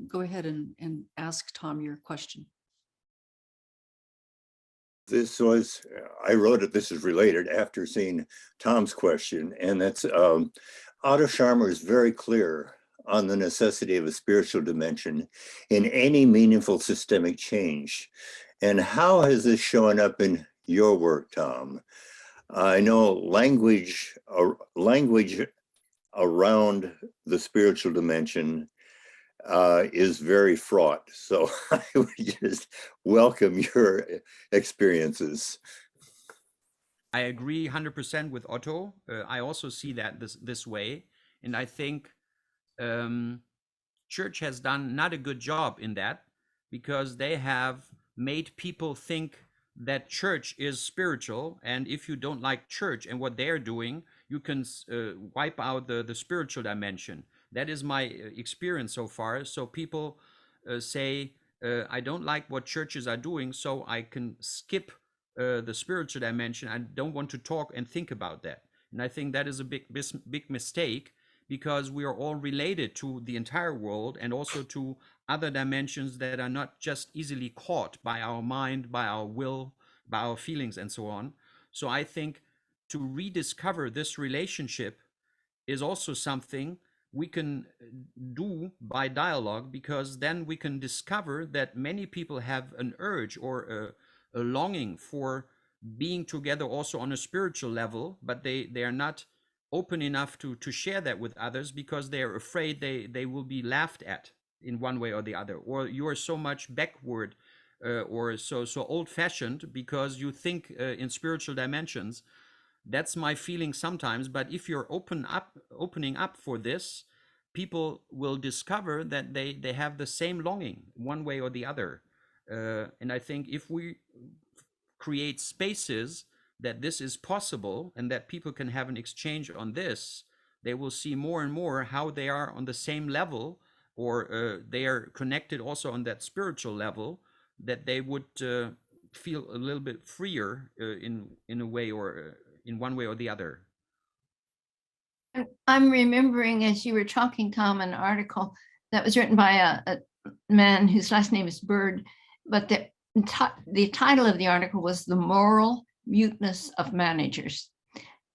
go ahead and ask Tom your question? I wrote it, this is related after seeing Tom's question, and that's Otto Scharmer is very clear on the necessity of a spiritual dimension in any meaningful systemic change. And how has this shown up in your work, Tom? I know language around the spiritual dimension is very fraught. So I would just welcome your experiences. I agree 100% with Otto. I also see that this way. And I think church has done not a good job in that, because they have made people think that church is spiritual. And if you don't like church and what they're doing, you can wipe out the spiritual dimension. That is my experience so far. So people say, I don't like what churches are doing, so I can skip the spiritual dimension. I don't want to talk and think about that. And I think that is a big mistake, because we are all related to the entire world, and also to other dimensions that are not just easily caught by our mind, by our will, by our feelings, and so on. So I think to rediscover this relationship is also something we can do by dialogue, because then we can discover that many people have an urge or a longing for being together also on a spiritual level, but they are not open enough to share that with others because they're afraid they will be laughed at in one way or the other, or you are so much backward or so old-fashioned because you think in spiritual dimensions. That's my feeling sometimes. But if you're opening up for this, people will discover that they have the same longing one way or the other. And I think if we create spaces that this is possible and that people can have an exchange on this, they will see more and more how they are on the same level, or they are connected also on that spiritual level, that they would feel a little bit freer in a way, or in one way or the other. I'm remembering as you were talking, Tom, an article that was written by a man whose last name is Bird, but the title of the article was "The Moral Muteness of Managers."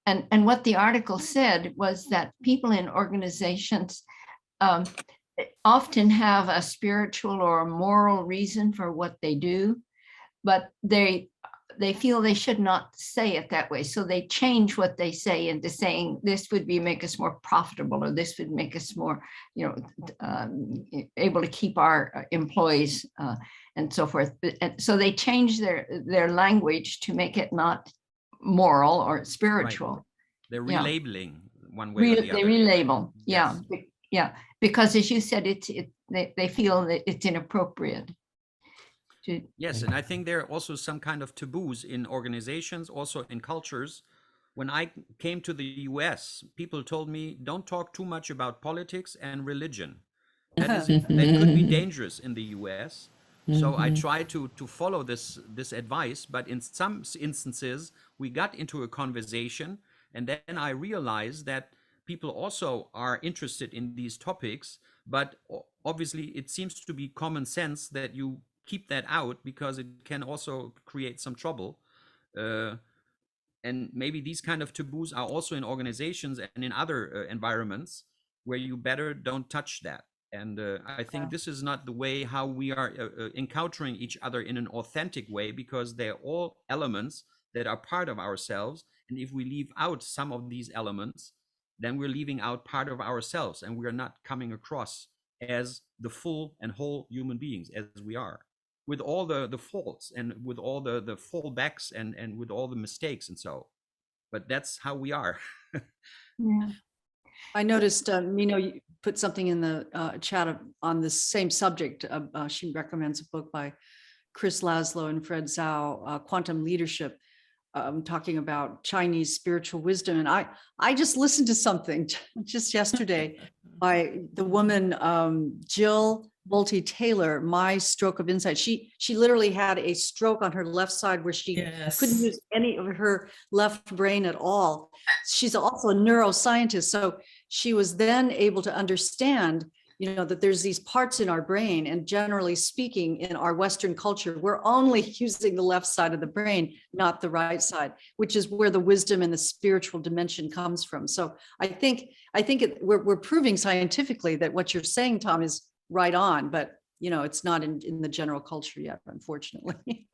And what the article said was that people in organizations often have a spiritual or a moral reason for what they do, but they feel they should not say it that way. So they change what they say into saying this would make us more profitable, or this would make us more, able to keep our employees and so forth. And so they change their language to make it not moral or spiritual. Right. They're relabeling one way or the They other. relabel, Yes. yeah, because as you said, they feel that it's inappropriate. Yes, and I think there are also some kind of taboos in organizations, also in cultures. When I came to the US, people told me, don't talk too much about politics and religion. That could be dangerous in the US. So I try to follow this advice, but in some instances, we got into a conversation, and then I realized that people also are interested in these topics, but obviously it seems to be common sense that you keep that out because it can also create some trouble. And maybe these kind of taboos are also in organizations and in other environments where you better don't touch that. And I think this is not the way how we are encountering each other in an authentic way, because they're all elements that are part of ourselves. And if we leave out some of these elements, then we're leaving out part of ourselves, and we are not coming across as the full and whole human beings as we are, with all the faults and with all the fallbacks and with all the mistakes and so. But that's how we are. Yeah. I noticed, Mino, you put something in the chat on the same subject. She recommends a book by Chris Laszlo and Fred Zhao, Quantum Leadership, talking about Chinese spiritual wisdom. And I just listened to something just yesterday by the woman, Jill Bolte Taylor, My Stroke of Insight. She literally had a stroke on her left side where she couldn't use any of her left brain at all. She's also a neuroscientist. So she was then able to understand, that there's these parts in our brain, and generally speaking, in our Western culture, we're only using the left side of the brain, not the right side, which is where the wisdom and the spiritual dimension comes from. So I think we're proving scientifically that what you're saying, Tom, is right on, but it's not in the general culture yet, unfortunately.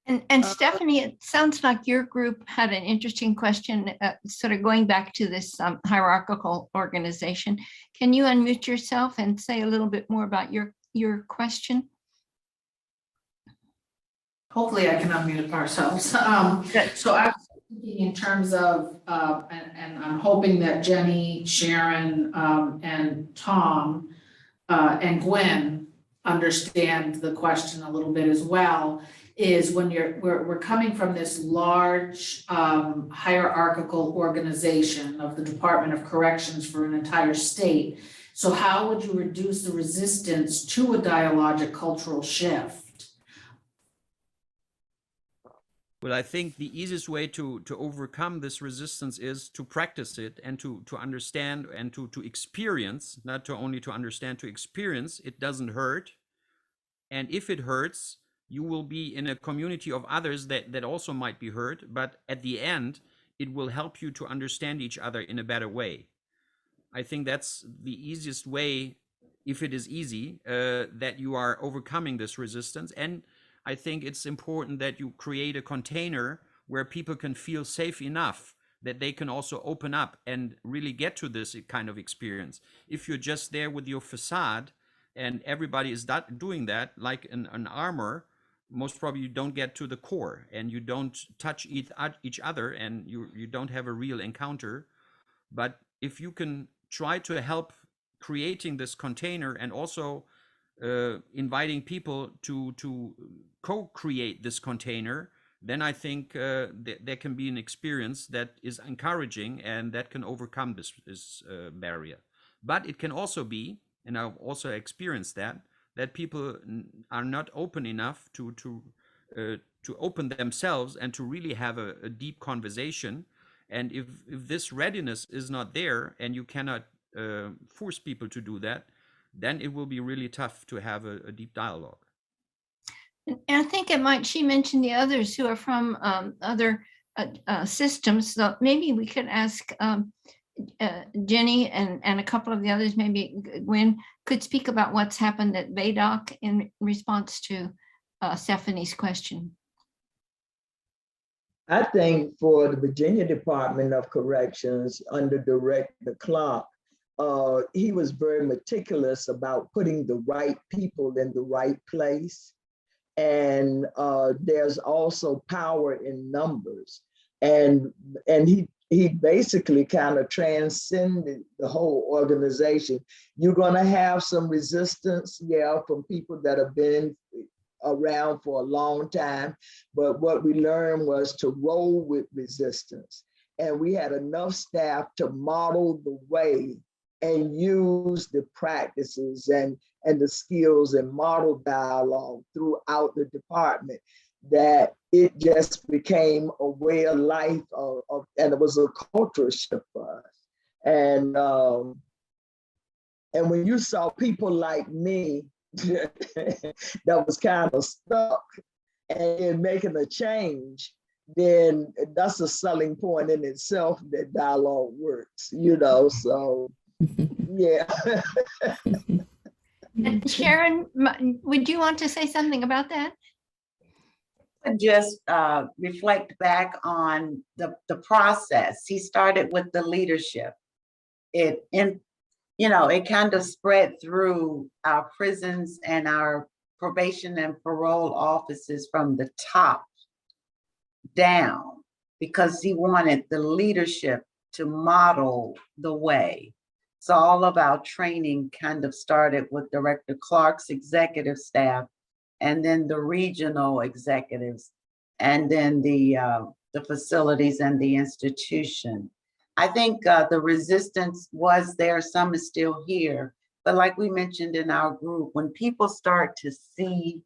And Stephanie, it sounds like your group had an interesting question, sort of going back to this hierarchical organization. Can you unmute yourself and say a little bit more about your question? Hopefully I can unmute ourselves. So I was thinking in terms of, and I'm hoping that Jenny, Sharon, and Tom, and Gwen understand the question a little bit as well, is when we're coming from this large hierarchical organization of the Department of Corrections for an entire state. So how would you reduce the resistance to a dialogic cultural shift? Well, I think the easiest way to overcome this resistance is to practice it and to understand and to experience, not to only to understand, to experience. It doesn't hurt. And if it hurts, you will be in a community of others that also might be hurt, but at the end, it will help you to understand each other in a better way. I think that's the easiest way, if it is easy, that you are overcoming this resistance. And I think it's important that you create a container where people can feel safe enough that they can also open up and really get to this kind of experience. If you're just there with your facade and everybody is doing that, like an armor, most probably you don't get to the core and you don't touch each other and you don't have a real encounter. But if you can try to help creating this container and also inviting people to co-create this container, then I think there can be an experience that is encouraging and that can overcome this barrier. But it can also be, and I've also experienced that people are not open enough to open themselves and to really have a deep conversation. And if this readiness is not there and you cannot force people to do that, then it will be really tough to have a deep dialogue. And I think it might, she mentioned the others who are from other systems, so maybe we could ask Jenny and a couple of the others, maybe Gwen, could speak about what's happened at VADOC in response to Stephanie's question. I think for the Virginia Department of Corrections under Director Klug, he was very meticulous about putting the right people in the right place. And there's also power in numbers. And he basically kind of transcended the whole organization. You're gonna have some resistance, yeah, from people that have been around for a long time, but what we learned was to roll with resistance. And we had enough staff to model the way and use the practices and the skills and model dialogue throughout the department, that it just became a way of life and it was a culture shift for us. And when you saw people like me that was kind of stuck and making a change, then that's a selling point in itself that dialogue works, you know, so yeah. And Sharon, would you want to say something about that? Just reflect back on the process. He started with the leadership. It kind of spread through our prisons and our probation and parole offices from the top down, because he wanted the leadership to model the way. So all of our training kind of started with Director Clark's executive staff, and then the regional executives, and then the facilities and the institution. I think the resistance was there, some is still here, but like we mentioned in our group, when people start to see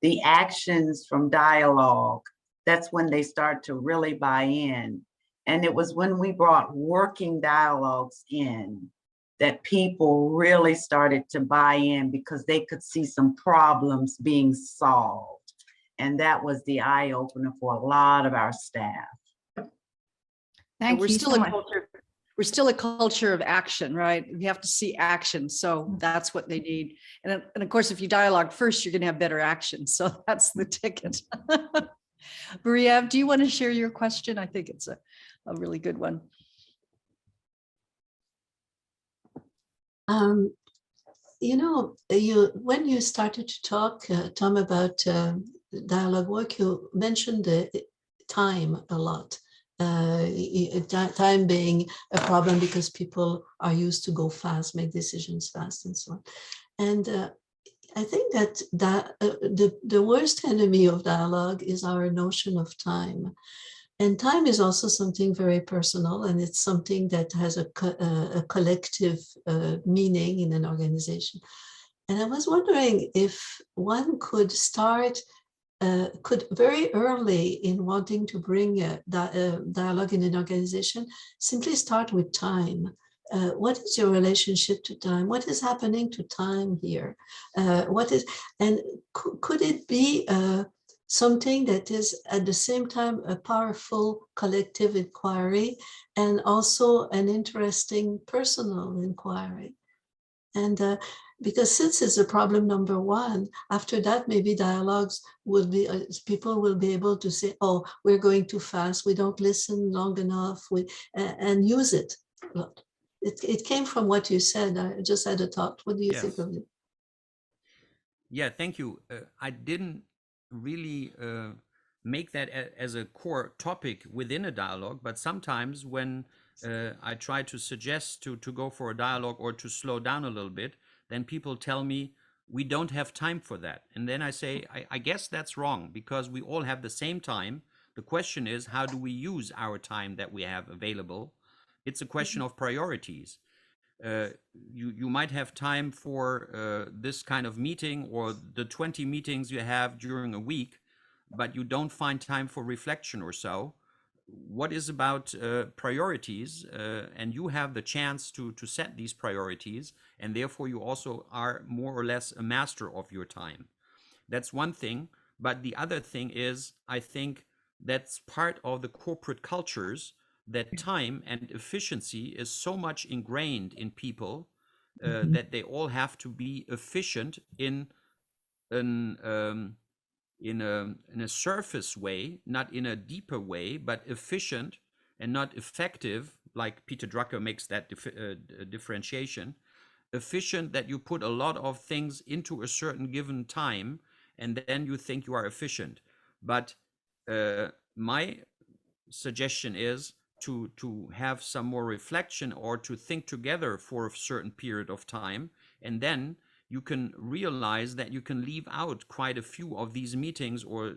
the actions from dialogue, that's when they start to really buy in. And it was when we brought working dialogues in that people really started to buy in, because they could see some problems being solved. And that was the eye opener for a lot of our staff. Thank we're you still so a much. culture. We're still a culture of action, right? We have to see action. So that's what they need. And of course, if you dialogue first, you're going to have better action. So that's the ticket. Maria, do you want to share your question? I think it's a really good one. When you started to talk, Tom, about dialogue work, you mentioned time a lot. Time being a problem because people are used to go fast, make decisions fast, and so on. And I think that the worst enemy of dialogue is our notion of time. And time is also something very personal, and it's something that has a collective meaning in an organization. And I was wondering if one could start, could very early in wanting to bring a dialogue in an organization, simply start with time. What is your relationship to time? What is happening to time here? Could it be something that is at the same time a powerful collective inquiry and also an interesting personal inquiry? And because since it's a problem number one, after that, maybe dialogues will be, people will be able to say, oh, we're going too fast, we don't listen long enough, and use it. It came from what you said. I just had a thought. What do you think Yes. of it? Yeah, thank you. I didn't really make that as a core topic within a dialogue, but sometimes when I try to suggest to go for a dialogue or to slow down a little bit, then people tell me we don't have time for that. And then I say, I guess that's wrong, because we all have the same time. The question is, how do we use our time that we have available? It's a question of priorities. You might have time for this kind of meeting or the 20 meetings you have during a week, but you don't find time for reflection or so. What is about priorities, and you have the chance to set these priorities, and therefore you also are more or less a master of your time. That's one thing. But the other thing is, I think that's part of the corporate cultures, that time and efficiency is so much ingrained in people that they all have to be efficient in a surface way, not in a deeper way, but efficient and not effective, like Peter Drucker makes that differentiation. Efficient, that you put a lot of things into a certain given time, and then you think you are efficient. But my suggestion is to have some more reflection, or to think together for a certain period of time, and then you can realize that you can leave out quite a few of these meetings or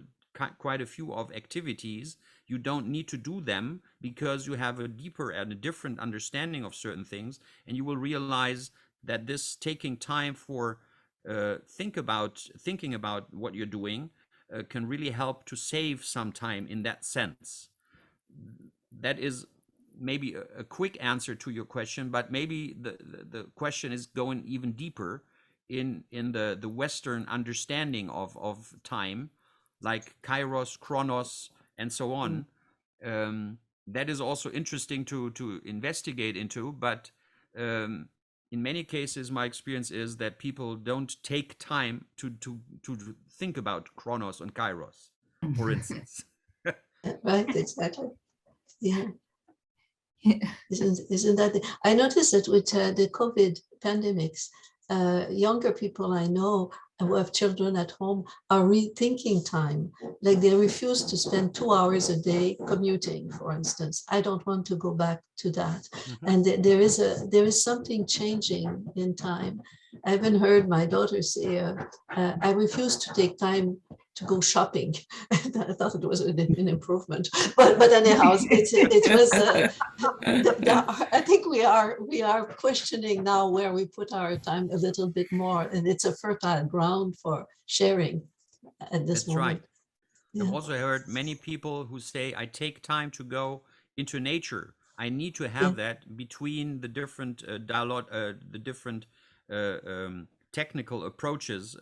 quite a few of activities. You don't need to do them because you have a deeper and a different understanding of certain things, and you will realize that this taking time for thinking about what you're doing can really help to save some time in that sense. That is maybe a quick answer to your question, but maybe the question is going even deeper in the Western understanding of time, like kairos, chronos, and so on. That is also interesting to investigate into, but in many cases, my experience is that people don't take time to think about chronos and kairos, for instance. Right, exactly. Yeah. Isn't that I noticed that with the COVID pandemics, younger people I know who have children at home are rethinking time. Like they refuse to spend 2 hours a day commuting, for instance. I don't want to go back to that. And there is something changing in time. I even heard my daughter say, I refuse to take time to go shopping. I thought it was an improvement, but anyhow, it was. I think we are questioning now where we put our time a little bit more, and it's a fertile ground for sharing at this moment. That's right. I've also heard many people who say, I take time to go into nature. I need to have that between the different technical approaches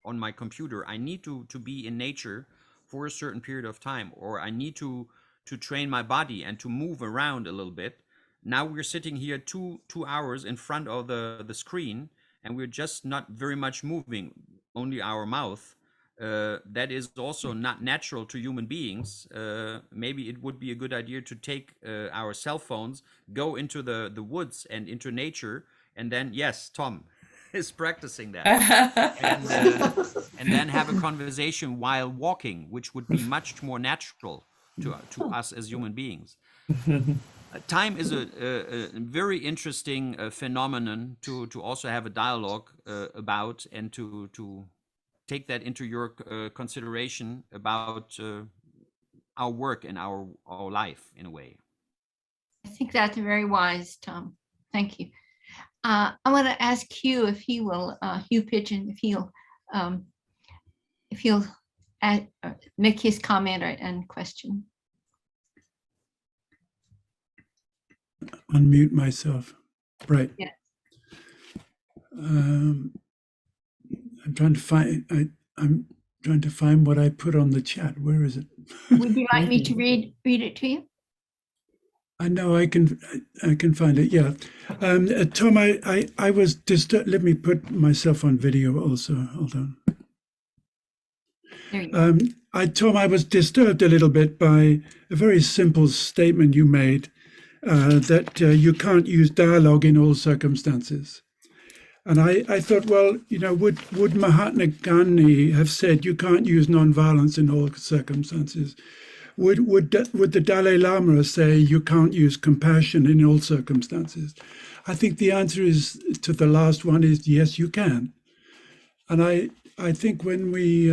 on my computer. I need to be in nature for a certain period of time, or I need to train my body and to move around a little bit. Now we're sitting here two hours in front of the screen, and we're just not very much moving, only our mouth. That is also not natural to human beings. Maybe it would be a good idea to take our cell phones, go into the woods and into nature, and then, yes, Tom is practicing that, and then have a conversation while walking, which would be much more natural to us as human beings. Time is a very interesting phenomenon to also have a dialogue about, and to take that into your consideration about our work and our life in a way. I think that's very wise, Tom. Thank you. I want to ask Hugh if he will, Hugh Pigeon, if he'll make his comment and question. Unmute myself. Right. Yeah. I'm trying to find what I put on the chat. Where is it? Would you like me to read it to you? I know I can find it. Yeah. Tom, I was disturbed. Let me put myself on video also. Hold on. There you go. Tom, I was disturbed a little bit by a very simple statement you made that you can't use dialogue in all circumstances. And I thought, well, you know, would Mahatma Gandhi have said you can't use nonviolence in all circumstances? Would the Dalai Lama say you can't use compassion in all circumstances? I think the answer is to the last one is yes, you can. And I think when we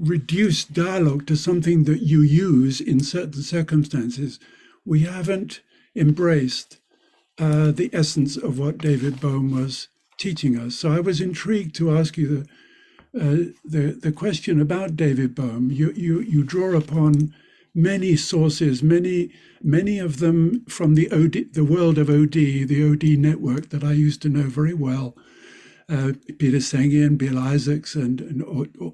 reduce dialogue to something that you use in certain circumstances, we haven't embraced the essence of what David Bohm was teaching us. So I was intrigued to ask you the question about David Bohm. You draw upon many sources, many of them from the world of OD, the OD network that I used to know very well. Peter Senge, Bill Isaacs, and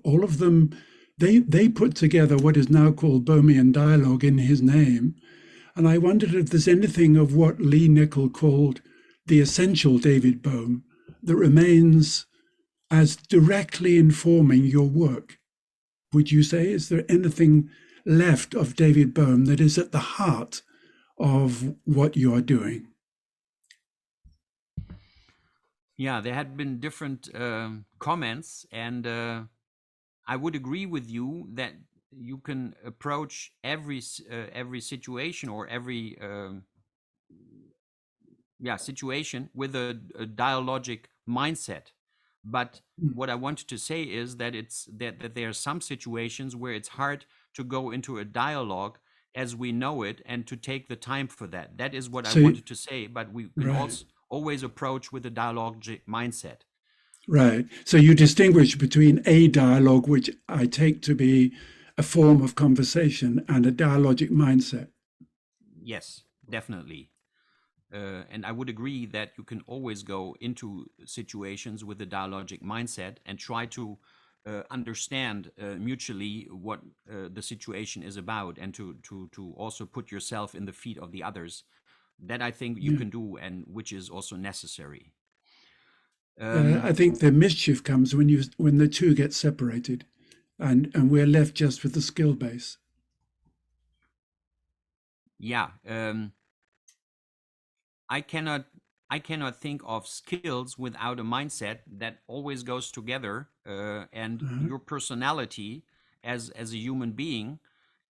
all of them, they put together what is now called Bohmian dialogue in his name. And I wondered if there's anything of what Lee Nichol called the essential David Bohm that remains as directly informing your work. Would you say, is there anything left of David Bohm that is at the heart of what you are doing? Yeah, there had been different comments, and I would agree with you that you can approach every situation or every situation with a dialogic mindset. But what I wanted to say is that that there are some situations where it's hard to go into a dialogue as we know it and to take the time for that. That is what I wanted to say, but we can also always approach with a dialogic mindset. Right. So you distinguish between a dialogue, which I take to be a form of conversation, and a dialogic mindset. Yes, definitely. And I would agree that you can always go into situations with a dialogic mindset and try to understand mutually what the situation is about, and to also put yourself in the feet of the others. That I think you can do, and which is also necessary. I think the mischief comes when the two get separated, and we're left just with the skill base. Yeah. I cannot think of skills without a mindset that always goes together, and your personality as a human being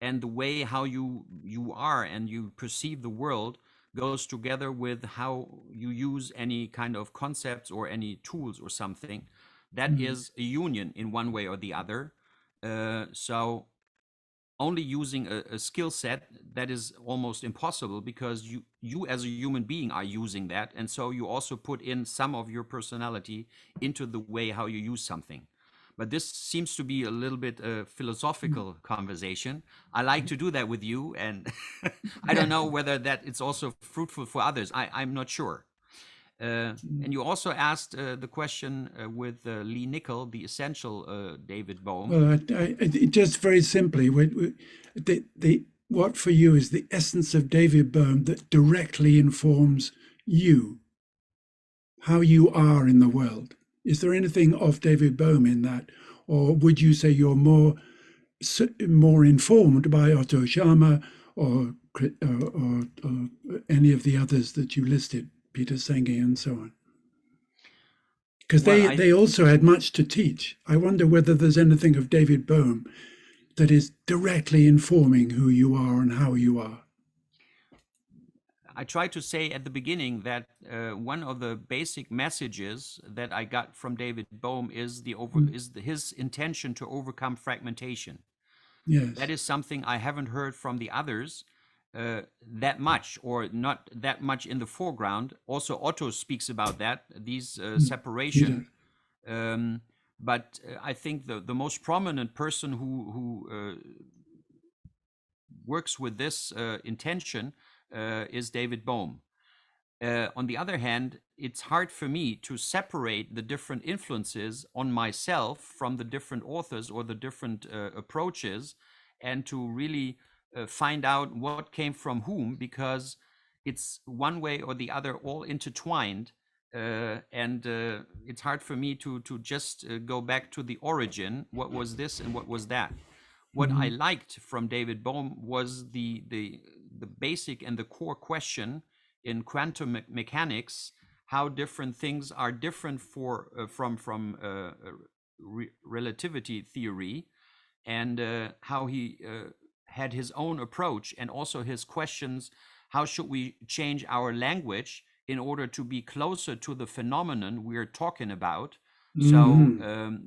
and the way how you are and you perceive the world goes together with how you use any kind of concepts or any tools or something. That is a union in one way or the other. So only using a skill set, that is almost impossible, because you as a human being are using that, and so you also put in some of your personality into the way how you use something. But this seems to be a little bit a philosophical conversation. I like to do that with you, and I don't know whether that it's also fruitful for others. I'm not sure. And you also asked the question with Lee Nichol, the essential David Bohm. Well, just very simply, what for you is the essence of David Bohm that directly informs you, how you are in the world? Is there anything of David Bohm in that, or would you say you're more informed by Otto Scharmer or any of the others that you listed, Peter Senge and so on? Because they also had much to teach. I wonder whether there's anything of David Bohm that is directly informing who you are and how you are. I tried to say at the beginning that one of the basic messages that I got from David Bohm is his intention to overcome fragmentation. Yes. That is something I haven't heard from the others that much, or not that much in the foreground. Also, Otto speaks about that, these separation. But I think the most prominent person who works with this intention is David Bohm. On the other hand, it's hard for me to separate the different influences on myself from the different authors or the different approaches, and to really find out what came from whom, because it's one way or the other all intertwined. And it's hard for me to just go back to the origin. What was this and what was that? What I liked from David Bohm was the basic and the core question in quantum mechanics, how different things are different from relativity theory, and how he had his own approach, and also his questions: how should we change our language in order to be closer to the phenomenon we're talking about? So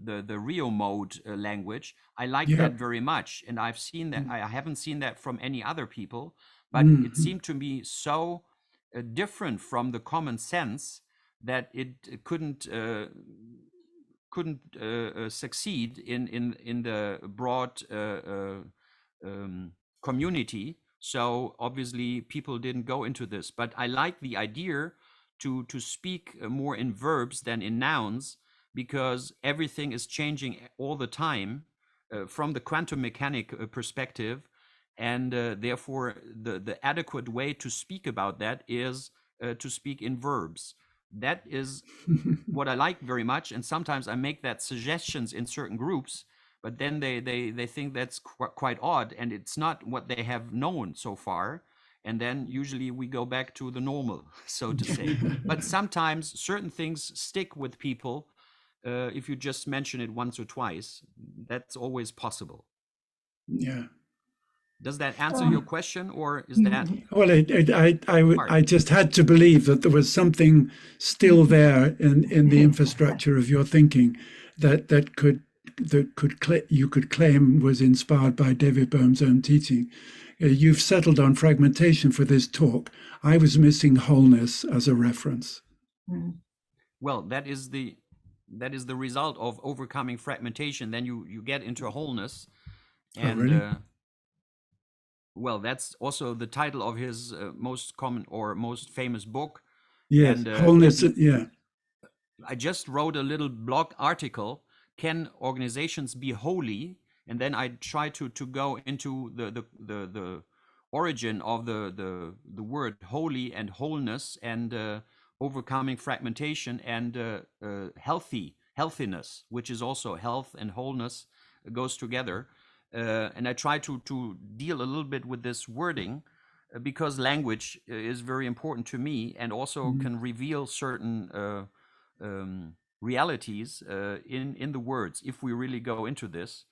the Rio mode language, I like that very much, and I've seen that. I haven't seen that from any other people, but it seemed to me so different from the common sense that it couldn't succeed in the broad community. So obviously people didn't go into this, but I like the idea to speak more in verbs than in nouns, because everything is changing all the time from the quantum mechanic perspective. And therefore the adequate way to speak about that is to speak in verbs. That is what I like very much. And sometimes I make that suggestions in certain groups, but then they think that's quite odd, and it's not what they have known so far. And then usually we go back to the normal, so to say. But sometimes certain things stick with people. If you just mention it once or twice, that's always possible. Yeah. Does that answer your question, or is that? Well, I just had to believe that there was something still there in the infrastructure of your thinking that you could claim was inspired by David Bohm's own teaching. You've settled on fragmentation for this talk. I was missing wholeness as a reference. Well, that is the result of overcoming fragmentation. Then you get into wholeness, and really? Well, that's also the title of his most common or most famous book. Yes, and, wholeness. Yeah. I just wrote a little blog article: can organizations be holy? And then I try to go into the origin of the word holy and wholeness, and overcoming fragmentation, and healthiness, which is also health and wholeness goes together. And I try to deal a little bit with this wording, because language is very important to me, and also can reveal certain realities in the words, if we really go into this.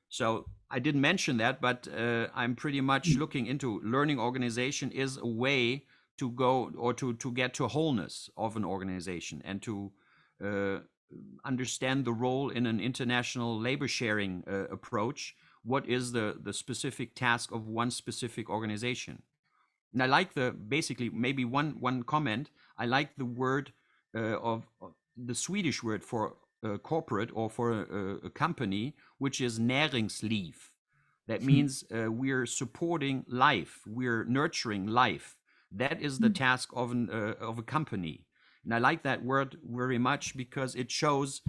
So I didn't mention that, but I'm pretty much looking into learning organization is a way to go, or to get to wholeness of an organization, and to understand the role in an international labor sharing approach. What is the specific task of one specific organization? And I like basically maybe one comment. I like the word of the Swedish word for corporate, or for a company, which is näringsliv. That means we're supporting life, we're nurturing life. That is the task of a company. And I like that word very much, because it shows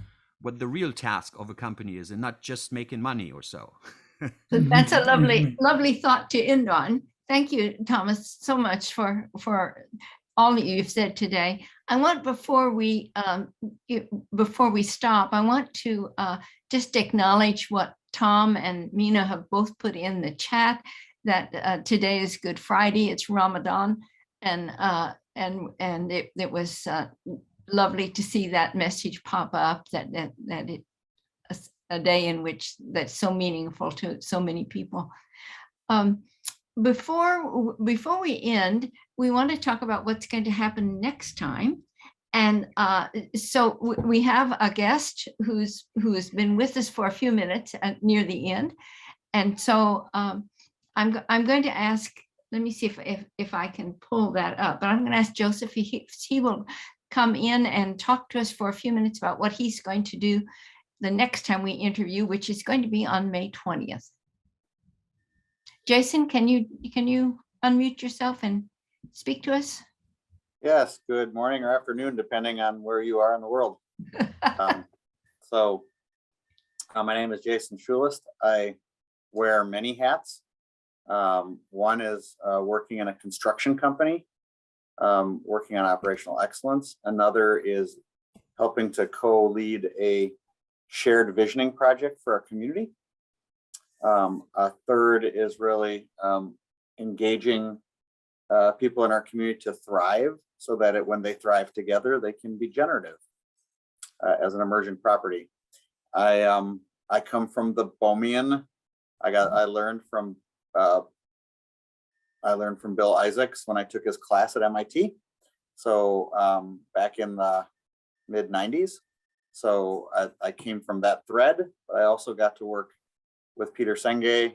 what the real task of a company is, and not just making money or so. So that's a lovely thought to end on. Thank you, Thomas, so much for all that you've said today. I want, before we stop, I want to just acknowledge what Tom and Mina have both put in the chat, that today is Good Friday, it's Ramadan, and it was lovely to see that message pop up, that it a day in which that's so meaningful to so many people. Before we end, we want to talk about what's going to happen next time. And so we have a guest who has been with us for a few minutes near the end. And so I'm going to ask, let me see if I can pull that up, but I'm going to ask Joseph if he will come in and talk to us for a few minutes about what he's going to do the next time we interview, which is going to be on May 20th. Jason, can you unmute yourself and speak to us? Yes, good morning or afternoon, depending on where you are in the world. My name is Jason Schulist. I wear many hats. One is working in a construction company, working on operational excellence. Another is helping to co-lead a shared visioning project for our community. A third is really engaging people in our community to thrive, so that when they thrive together, they can be generative as an emergent property. I come from the Bohmian. I learned from Bill Isaacs when I took his class at MIT. So back in the mid 90s. So I came from that thread, but I also got to work with Peter Senge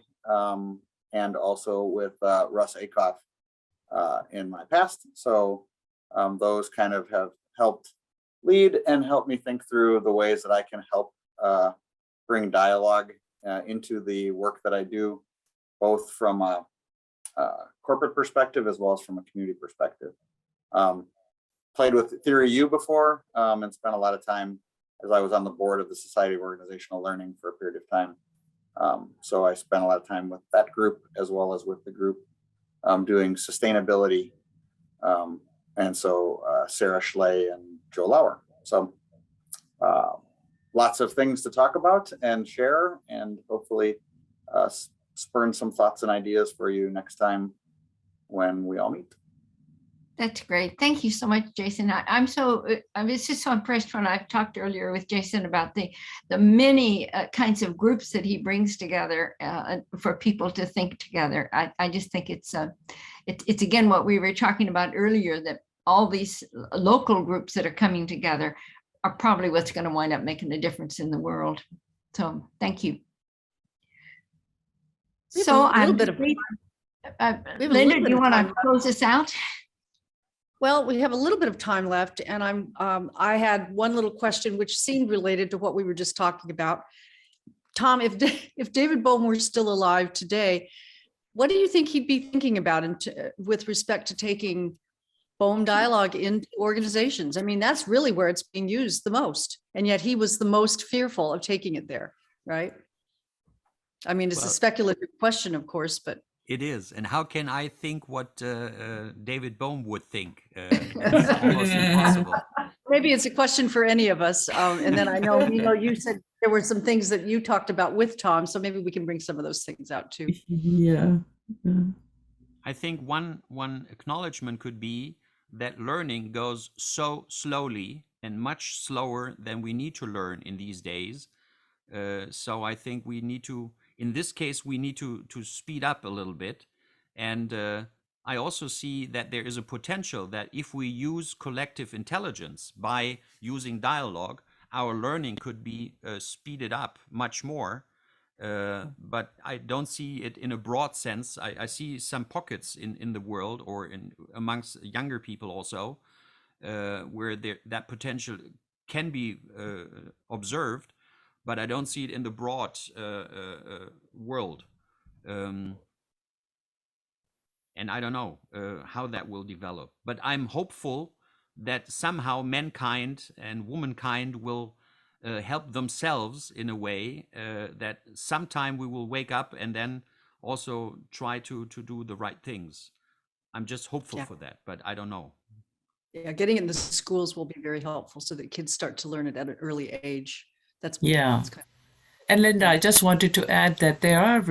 and also with Russ Akoff in my past. So those kind of have helped lead and help me think through the ways that I can help bring dialogue into the work that I do, both from a corporate perspective as well as from a community perspective. Played with Theory U before and spent a lot of time as I was on the board of the Society of Organizational Learning for a period of time. So I spent a lot of time with that group as well as with the group doing sustainability. And so Sarah Schley and Joe Lauer. So lots of things to talk about and share, and hopefully spurn some thoughts and ideas for you next time when we all meet. That's great. Thank you so much, Jason. I was just so impressed when I've talked earlier with Jason about the many kinds of groups that he brings together for people to think together. I just think it's again what we were talking about earlier, that all these local groups that are coming together are probably what's going to wind up making a difference in the world. So thank you. So I'm Linda, do you want to close this out? Well, we have a little bit of time left, and I had one little question which seemed related to what we were just talking about. Tom, if David Bohm were still alive today, what do you think he'd be thinking about with respect to taking Bohm dialogue into organizations? I mean, that's really where it's being used the most, and yet he was the most fearful of taking it there, right? I mean, it's a speculative question, of course, but it is. And how can I think what David Bohm would think? It's almost impossible. Maybe it's a question for any of us. And then I know, you said there were some things that you talked about with Tom, so maybe we can bring some of those things out too. Yeah. I think one acknowledgement could be that learning goes so slowly and much slower than we need to learn in these days. So I think we need to, in this case, we need to speed up a little bit. And I also see that there is a potential that if we use collective intelligence by using dialogue, our learning could be speeded up much more. But I don't see it in a broad sense. I see some pockets in the world or amongst younger people also where that potential can be observed. But I don't see it in the broad world. And I don't know how that will develop. But I'm hopeful that somehow mankind and womankind will help themselves in a way that sometime we will wake up and then also try to do the right things. I'm just hopeful for that, but I don't know. Yeah, getting it in the schools will be very helpful so that kids start to learn it at an early age. That's And Linda, I just wanted to add that there are,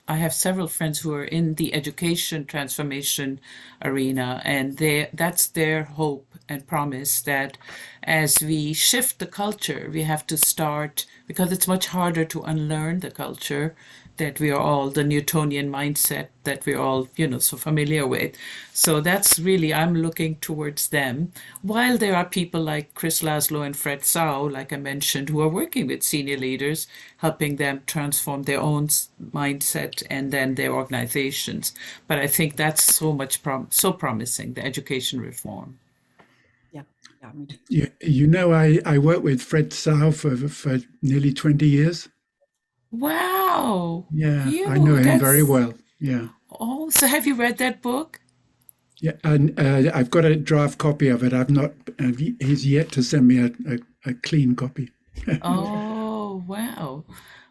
I have several friends who are in the education transformation arena, and that's their hope and promise that as we shift the culture, we have to start, because it's much harder to unlearn the culture that we are all, the Newtonian mindset that we're all, so familiar with. So that's really, I'm looking towards them. While there are people like Chris Laszlo and Fred Sau, like I mentioned, who are working with senior leaders, helping them transform their own mindset and then their organizations. But I think that's so much so promising, the education reform. Yeah, I worked with Fred Sau for nearly 20 years. Wow. Yeah, I know him very well. Yeah. Oh, so have you read that book? Yeah, and I've got a draft copy of it. I've not. He's yet to send me a clean copy. Oh, wow.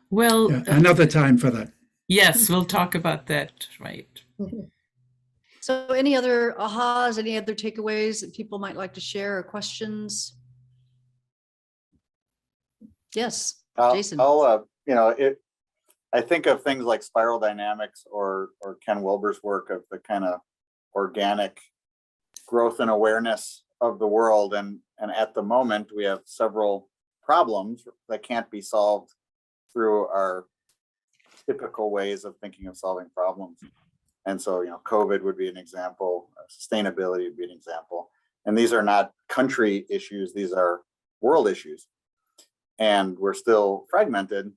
Well, another time for that. Yes, we'll talk about that. Right. So any other ahas, any other takeaways that people might like to share or questions? Yes, Jason. I think of things like spiral dynamics or Ken Wilber's work of the kind of organic growth and awareness of the world. And at the moment, we have several problems that can't be solved through our typical ways of thinking of solving problems. And so, COVID would be an example, sustainability would be an example. And these are not country issues, these are world issues. And we're still fragmented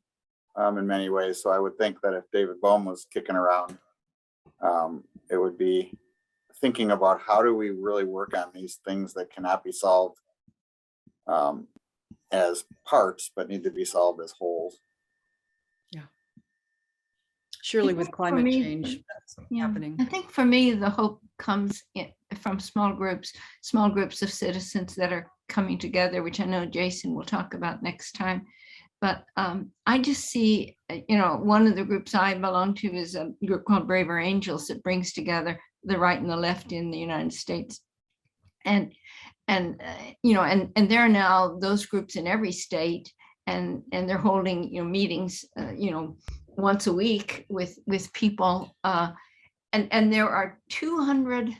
in many ways. So I would think that if David Bohm was kicking around, it would be thinking about how do we really work on these things that cannot be solved as parts, but need to be solved as wholes. Yeah. Surely with climate change happening. I think for me, the hope comes from small groups of citizens that are coming together, which I know Jason will talk about next time. But I just see, one of the groups I belong to is a group called Braver Angels that brings together the right and the left in the United States. And there are now those groups in every state, and they're holding, meetings, once a week with people. And there are 200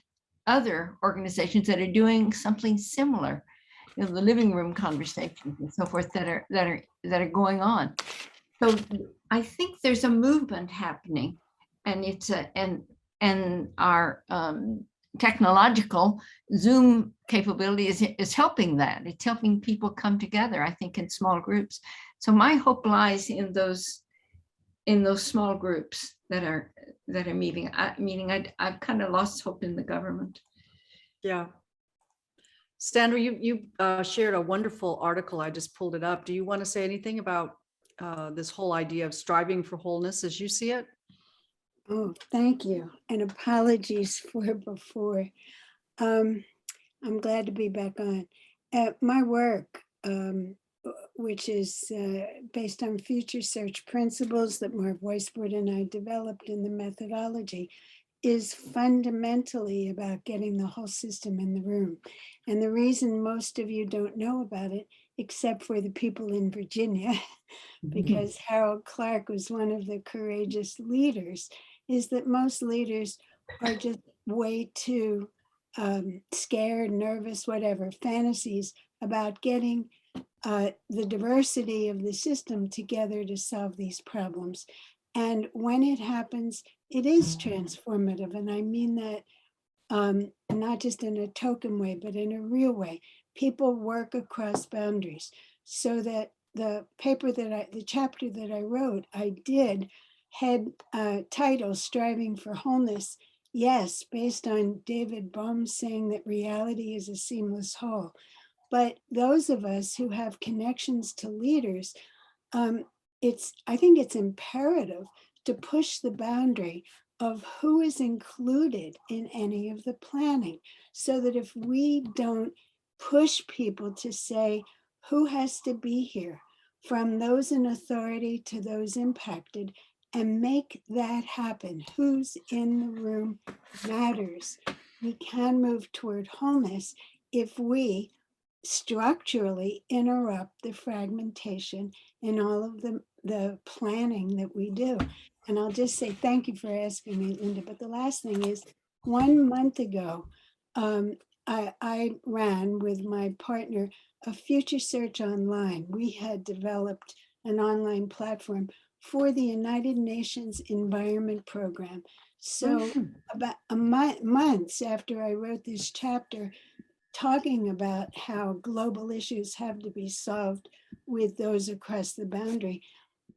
other organizations that are doing something similar. The living room conversations and so forth that are going on. So I think there's a movement happening, and it's and our technological Zoom capability is helping that. It's helping people come together, I think, in small groups. So my hope lies in those small groups that are meeting. I've kind of lost hope in the government. Yeah. Sandra, you shared a wonderful article. I just pulled it up. Do you want to say anything about this whole idea of striving for wholeness as you see it? Oh, thank you. And apologies for before. I'm glad to be back on. My work, which is based on future search principles that Marv Weisbord and I developed in the methodology, is fundamentally about getting the whole system in the room. And the reason most of you don't know about it, except for the people in Virginia, because Harold Clark was one of the courageous leaders, is that most leaders are just way too scared, nervous, whatever, fantasies about getting the diversity of the system together to solve these problems. And when it happens, it is transformative. And I mean that not just in a token way, but in a real way. People work across boundaries, so that the chapter that I wrote, I did had title Striving for Wholeness. Yes, based on David Bohm saying that reality is a seamless whole. But those of us who have connections to leaders, I think it's imperative to push the boundary of who is included in any of the planning, so that if we don't push people to say who has to be here, from those in authority to those impacted, and make that happen, who's in the room matters. We can move toward wholeness if we structurally interrupt the fragmentation in all of the planning that we do. And I'll just say thank you for asking me, Linda. But the last thing is, 1 month ago, I ran with my partner a future search online. We had developed an online platform for the United Nations Environment Program. So about months after I wrote this chapter, talking about how global issues have to be solved with those across the boundary,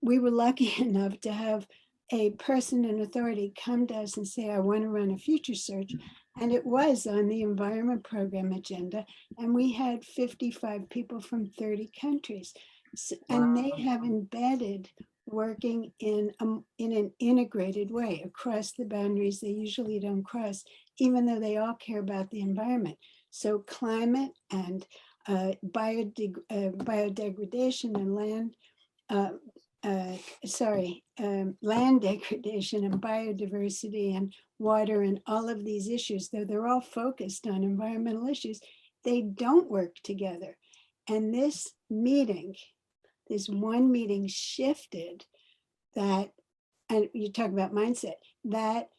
we were lucky enough to have a person in authority come to us and say, I want to run a future search. And it was on the environment program agenda. And we had 55 people from 30 countries. And they have embedded working in an integrated way across the boundaries they usually don't cross, even though they all care about the environment. So climate and biodegradation and land land degradation and biodiversity and water and all of these issues, though they're all focused on environmental issues, they don't work together. And this one meeting shifted that, and you talk about mindset, that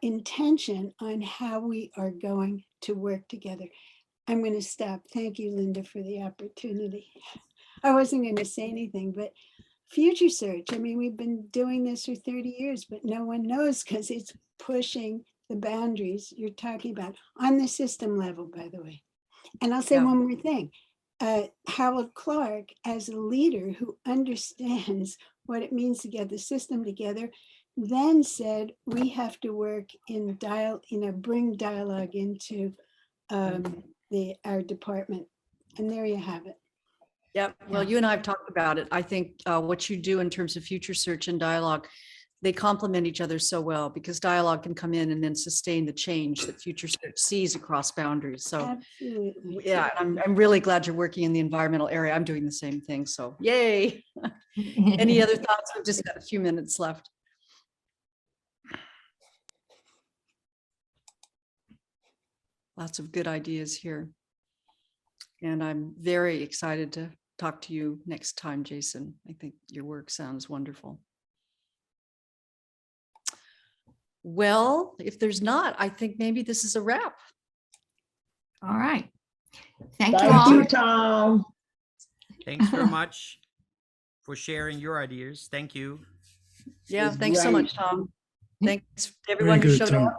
intention on how we are going to work together. I'm going to stop. Thank you, Linda, for the opportunity. I wasn't going to say anything, but future search, I mean, we've been doing this for 30 years, but no one knows because it's pushing the boundaries you're talking about on the system level, by the way. And I'll say one more thing. Howard Clark, as a leader who understands what it means to get the system together, then said we have to work in bring dialogue into our department. And there you have it. Yep. Well, you and I have talked about it. I think what you do in terms of future search and dialogue, they complement each other so well because dialogue can come in and then sustain the change that future search sees across boundaries. So absolutely. Yeah, I'm really glad you're working in the environmental area. I'm doing the same thing. So yay. Any other thoughts? We've just got a few minutes left. Lots of good ideas here. And I'm very excited to talk to you next time, Jason. I think your work sounds wonderful. Well, if there's not, I think maybe this is a wrap. All right. Thank Thank you you, all. Tom. Thanks very much for sharing your ideas. Thank you. Yeah, It's thanks so great. much, Tom. Thanks to everyone who good, showed Tom. up.